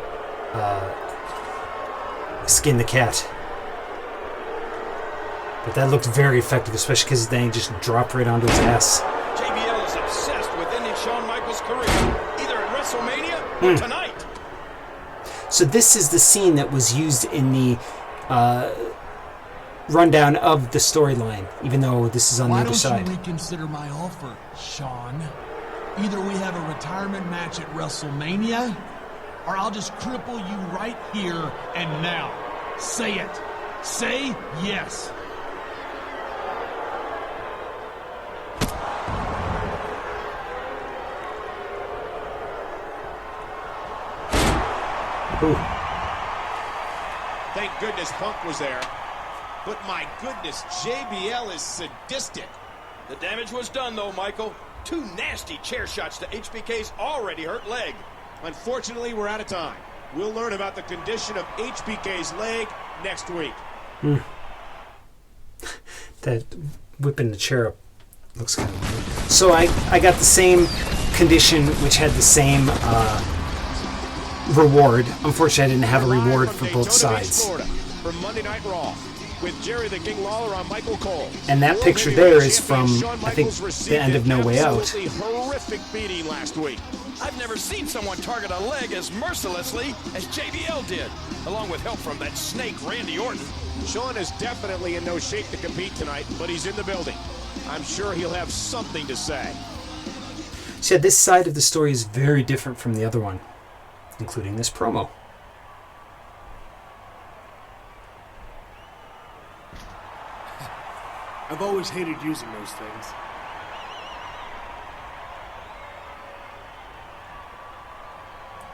S1: Skin the Cat. But that looked very effective, especially because then he just dropped right onto his ass.
S3: JBL is obsessed with ending Shawn Michaels' career, either at WrestleMania or tonight.
S1: So this is the scene that was used in the rundown of the storyline, even though this is on the other side.
S4: Why don't you reconsider my offer, Shawn? Either we have a retirement match at WrestleMania, or I'll just cripple you right here and now. Say it. Say yes.
S1: Ooh.
S2: Thank goodness Punk was there. But my goodness, JBL is sadistic.
S3: The damage was done, though, Michael. 2 nasty chair shots to HBK's already hurt leg.
S2: Unfortunately, we're out of time. We'll learn about the condition of HBK's leg next week.
S1: That whipping the chair up looks kind of weird. So I got the same condition, which had the same reward. Unfortunately, I didn't have a reward for both sides.
S2: From Monday Night Raw, with Jerry the King Lawler on Michael Cole.
S1: And that picture there is from, I think, the end of No Way Out.
S2: Absolutely horrific beating last week.
S3: I've never seen someone target a leg as mercilessly as JBL did, along with help from that snake Randy Orton.
S2: Shawn is definitely in no shape to compete tonight, but he's in the building. I'm sure he'll have something to say.
S1: So this side of the story is very different from the other one, including this promo.
S6: I've always hated using those things.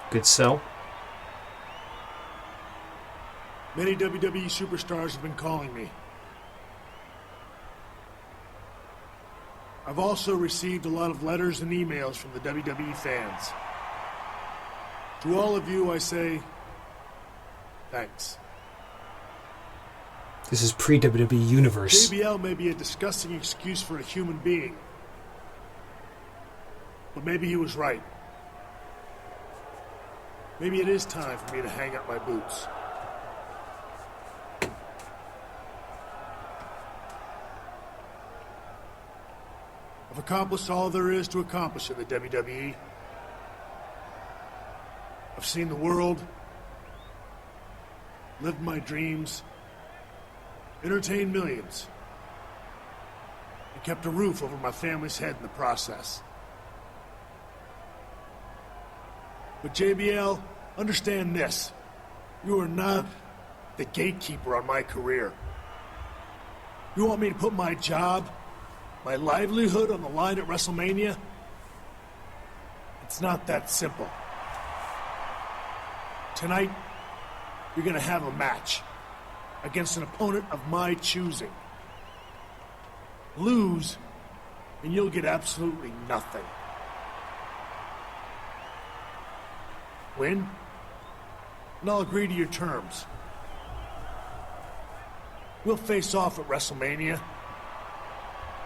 S1: Good sell.
S6: Many WWE superstars have been calling me. I've also received a lot of letters and emails from the WWE fans. To all of you, I say, thanks.
S1: This is pre-WWE Universe.
S6: JBL may be a disgusting excuse for a human being, but maybe he was right. Maybe it is time for me to hang up my boots. I've accomplished all there is to accomplish in the WWE. I've seen the world, lived my dreams, entertained millions, and kept a roof over my family's head in the process. But JBL, understand this. You are not the gatekeeper on my career. You want me to put my job, my livelihood on the line at WrestleMania? It's not that simple. Tonight, you're gonna have a match against an opponent of my choosing. Lose, and you'll get absolutely nothing. Win, and I'll agree to your terms. We'll face off at WrestleMania.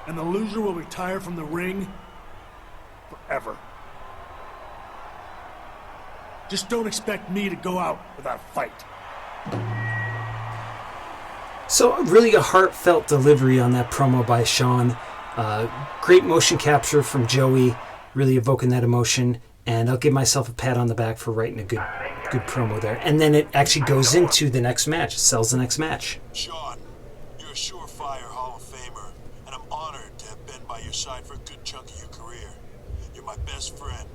S6: And the loser will retire from the ring forever. Just don't expect me to go out without a fight.
S1: So really a heartfelt delivery on that promo by Shawn. Great motion capture from Joey, really evoking that emotion. And I'll give myself a pat on the back for writing a good promo there. And then it actually goes into the next match. It sells the next match.
S12: Shawn, you're a surefire Hall of Famer, and I'm honored to have been by your side for a good chunk of your career. You're my best friend,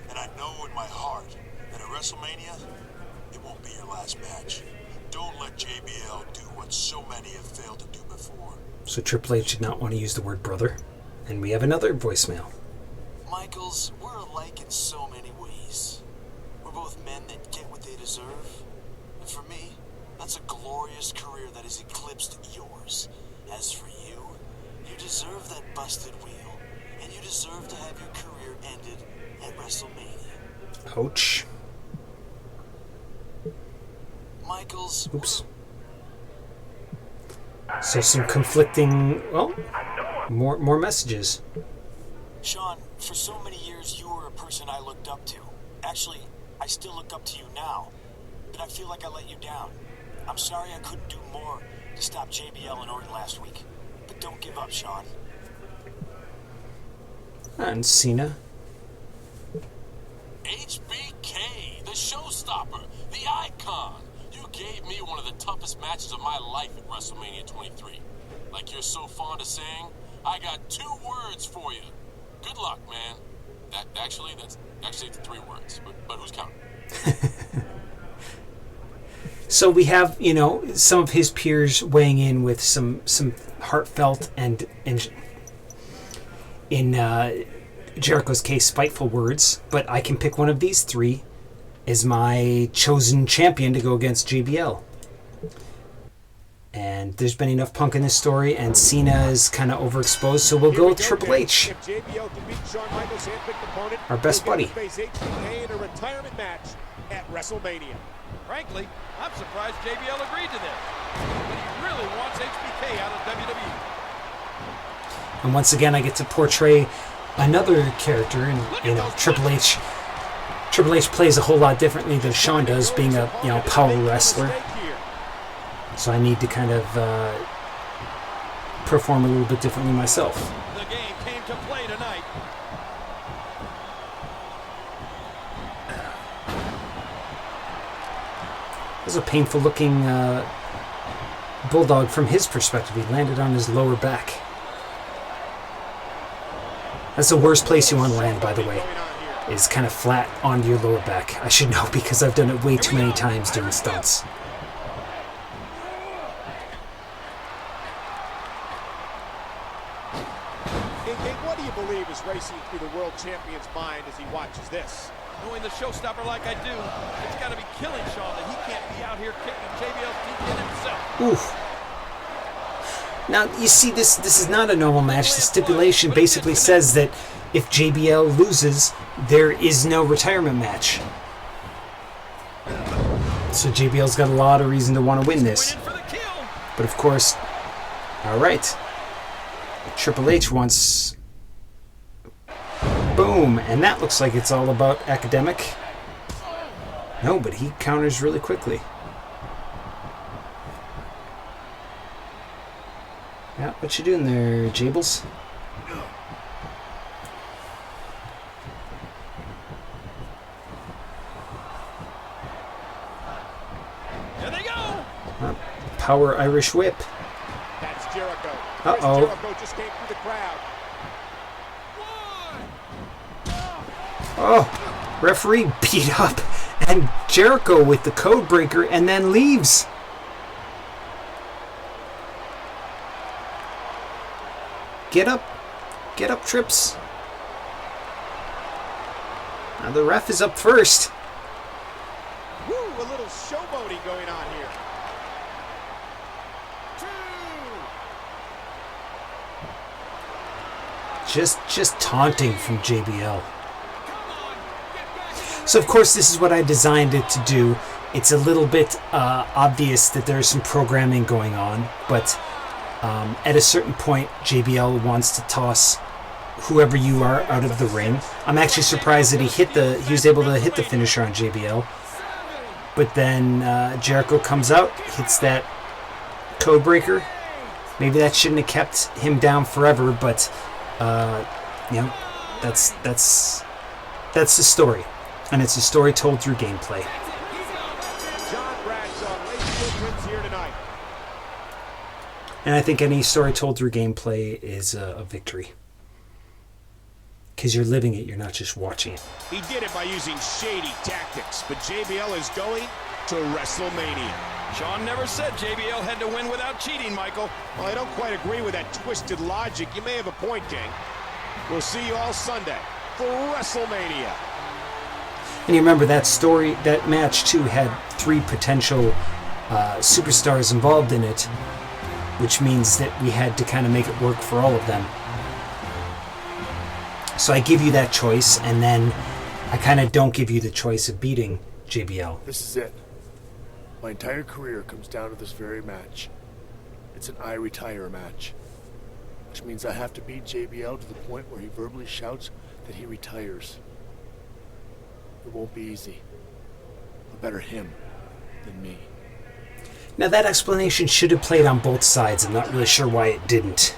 S12: and I know in my heart that at WrestleMania, it won't be your last match. Don't let JBL do what so many have failed to do before.
S1: So Triple H did not want to use the word brother. And we have another voicemail.
S8: Michaels, we're alike in so many ways. We're both men that get what they deserve. And for me, that's a glorious career that has eclipsed yours. As for you, you deserve that busted wheel. And you deserve to have your career ended at WrestleMania.
S1: Ouch.
S8: Michaels.
S1: Oops. So some conflicting, well, more messages.
S8: Shawn, for so many years you were a person I looked up to. Actually, I still look up to you now. But I feel like I let you down. I'm sorry I couldn't do more to stop JBL and Orton last week. But don't give up, Shawn.
S1: And Cena.
S13: HBK, the showstopper, the icon. You gave me one of the toughest matches of my life at WrestleMania 23. Like you're so fond of saying, I got 2 words for you. Good luck, man. That's actually 3 words, but who's counting?
S1: So we have, some of his peers weighing in with some heartfelt and in Jericho's case, spiteful words. But I can pick one of these 3 as my chosen champion to go against JBL. And there's been enough Punk in this story, and Cena is kind of overexposed, so we'll go with Triple H,
S2: If JBL can beat Shawn Michaels' handpicked opponent,
S1: our best buddy.
S2: face HBK in a retirement match at WrestleMania.
S3: Frankly, I'm surprised JBL agreed to this. But he really wants HBK out of WWE.
S1: And once again, I get to portray another character, and Triple H. Triple H plays a whole lot differently than Shawn does, being a power wrestler. So I need to kind of perform a little bit differently myself.
S3: The game came to play tonight.
S1: It was a painful-looking bulldog from his perspective. He landed on his lower back. That's the worst place you want to land, by the way, is kind of flat onto your lower back. I should know because I've done it way too many times doing stunts.
S2: What do you believe is racing through the world champion's mind as he watches this?
S3: Knowing the showstopper like I do, it's got to be killing Shawn that he can't be out here kicking JBL's teeth in himself.
S1: Oof. Now, you see, this is not a normal match. The stipulation basically says that if JBL loses, there is no retirement match. So JBL's got a lot of reason to want to win this. But of course, alright. Triple H wants... Boom! And that looks like it's all about academic. No, but he counters really quickly. Yeah, what you doing there, Jables?
S3: There they go!
S1: Power Irish whip.
S2: That's Jericho.
S1: Uh-oh.
S2: Jericho just came through the crowd.
S1: Oh, referee beat up, and Jericho with the code breaker, and then leaves. Get up, Trips. Now the ref is up first.
S2: Woo, a little showboating going on here.
S1: Just taunting from JBL. So of course this is what I designed it to do. it's a little bit obvious that there's some programming going on, but at a certain point, JBL wants to toss whoever you are out of the ring. I'm actually surprised that he was able to hit the finisher on JBL. But then Jericho comes out, hits that code breaker. Maybe that shouldn't have kept him down forever, but that's the story, and it's a story told through gameplay.
S2: John Bradshaw, late footprints here tonight.
S1: And I think any story told through gameplay is a victory. Because you're living it, you're not just watching it.
S2: He did it by using shady tactics, but JBL is going to WrestleMania.
S3: Shawn never said JBL had to win without cheating, Michael.
S2: Well, I don't quite agree with that twisted logic. You may have a point, King. We'll see you all Sunday for WrestleMania.
S1: And you remember that match too had 3 potential superstars involved in it, which means that we had to kind of make it work for all of them. So I give you that choice, and then I kind of don't give you the choice of beating JBL.
S6: This is it. My entire career comes down to this very match. It's an I retire match, which means I have to beat JBL to the point where he verbally shouts that he retires. It won't be easy. But better him than me.
S1: Now that explanation should have played on both sides. I'm not really sure why it didn't.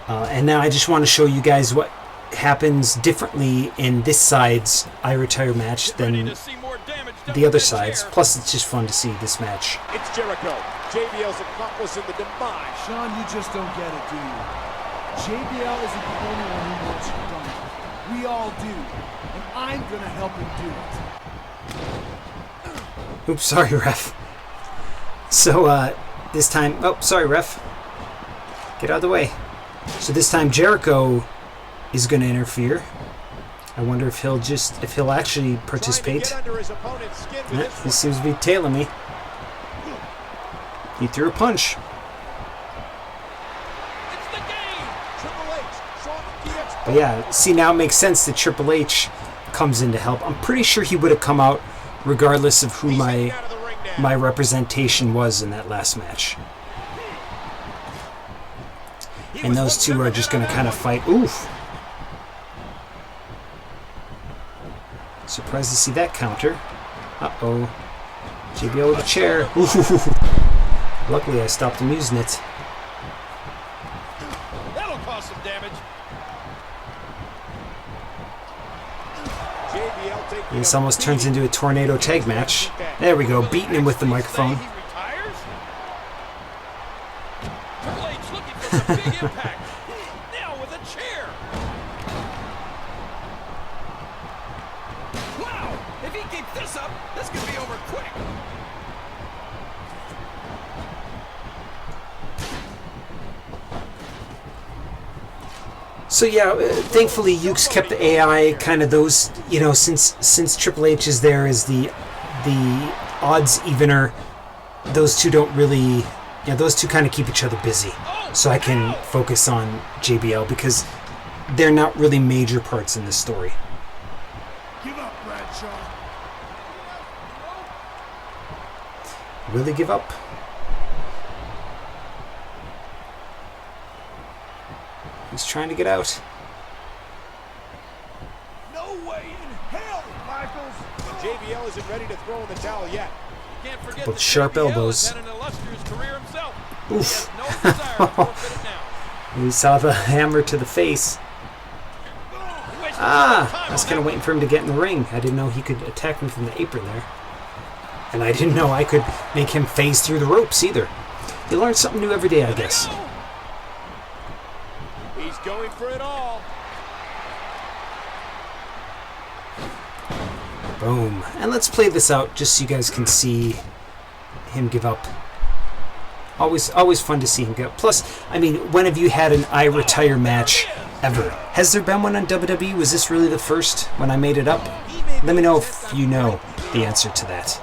S1: And now I just want to show you guys what happens differently in this side's I retire match than the other side's. Plus, it's just fun to see this match.
S2: It's Jericho, JBL's accomplice in the demise.
S11: Shawn, you just don't get it, do you? JBL isn't the only one who wants you done. We all do. And I'm going to help him do it.
S1: Oops, sorry, ref. So, this time... Oh, sorry, ref. Get out of the way. So this time Jericho is going to interfere. I wonder if he'll actually participate. He seems to be tailing me. He threw a punch. But yeah, see, now it makes sense that Triple H comes in to help. I'm pretty sure he would have come out regardless of who my representation was in that last match. And those two are just going to kind of fight. Oof. Surprised to see that counter. Uh-oh. JBL with a chair. Ooh. Luckily, I stopped him using it.
S3: That'll cause some damage.
S1: This almost turns into a tornado tag match. There we go, beating him with the microphone.
S3: Big impact. Now with a chair. Wow! If he keeps this up, this could be over quick.
S1: So yeah, thankfully Yuke's kept the AI kind of those, you know, since Triple H is there as the odds evener, those two don't really, yeah, those two kind of keep each other busy. So I can focus on JBL because they're not really major parts in this story.
S6: Give up, Bradshaw.
S1: Really give up? He's trying to get out.
S6: No way in hell, Michaels.
S2: JBL isn't ready to throw in the towel yet.
S3: Can't forget
S1: Both sharp elbows.
S3: had an illustrious career himself.
S1: Oof.
S3: He has no desire to forfeit it now.
S1: We saw the hammer to the face. I was kind of waiting for him to get in the ring. I didn't know he could attack me from the apron there. And I didn't know I could make him phase through the ropes either. You learn something new every day, I guess.
S2: He's going for it all.
S1: Boom. And let's play this out just so you guys can see him give up. Always fun to see him go. Plus, I mean, when have you had an I retire match ever? Has there been one on WWE? Was this really the first when I made it up? Let me know if you know the answer to that.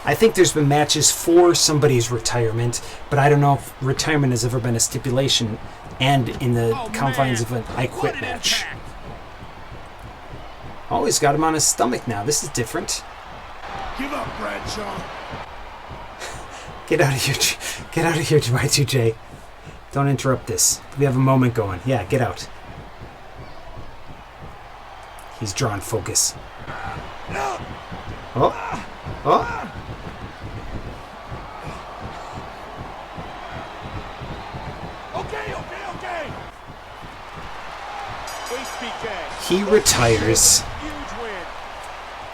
S1: I think there's been matches for somebody's retirement, but I don't know if retirement has ever been a stipulation and in the confines of an I quit match. Oh, he's got him on his stomach now. This is different.
S6: Give up, Bradshaw.
S1: Get out of here. Get out of here, Y2J. Don't interrupt this. We have a moment going. Yeah, get out. He's drawing focus. Oh. Oh.
S6: Okay.
S2: HBK.
S1: He retires.
S2: Huge win.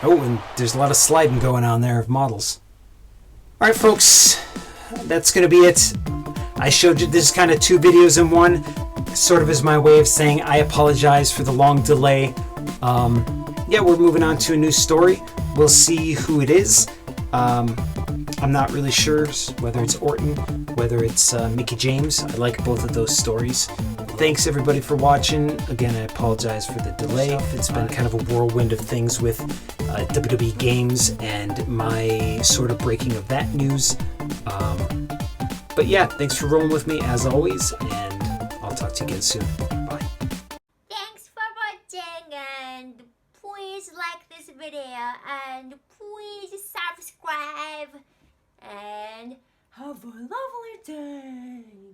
S1: Oh, and there's a lot of sliding going on there of models. All right, folks. That's going to be it. I showed you this kind of 2 videos in one. Sort of as my way of saying I apologize for the long delay. Yeah, we're moving on to a new story. We'll see who it is. I'm not really sure whether it's Orton, whether it's Mickie James. I like both of those stories. Thanks everybody for watching. Again, I apologize for the delay. It's been kind of a whirlwind of things with WWE games and my sort of breaking of that news. But yeah, thanks for rolling with me as always, and I'll talk to you again soon. Bye.
S14: Thanks for watching, and please like this video, and please subscribe, and have a lovely day.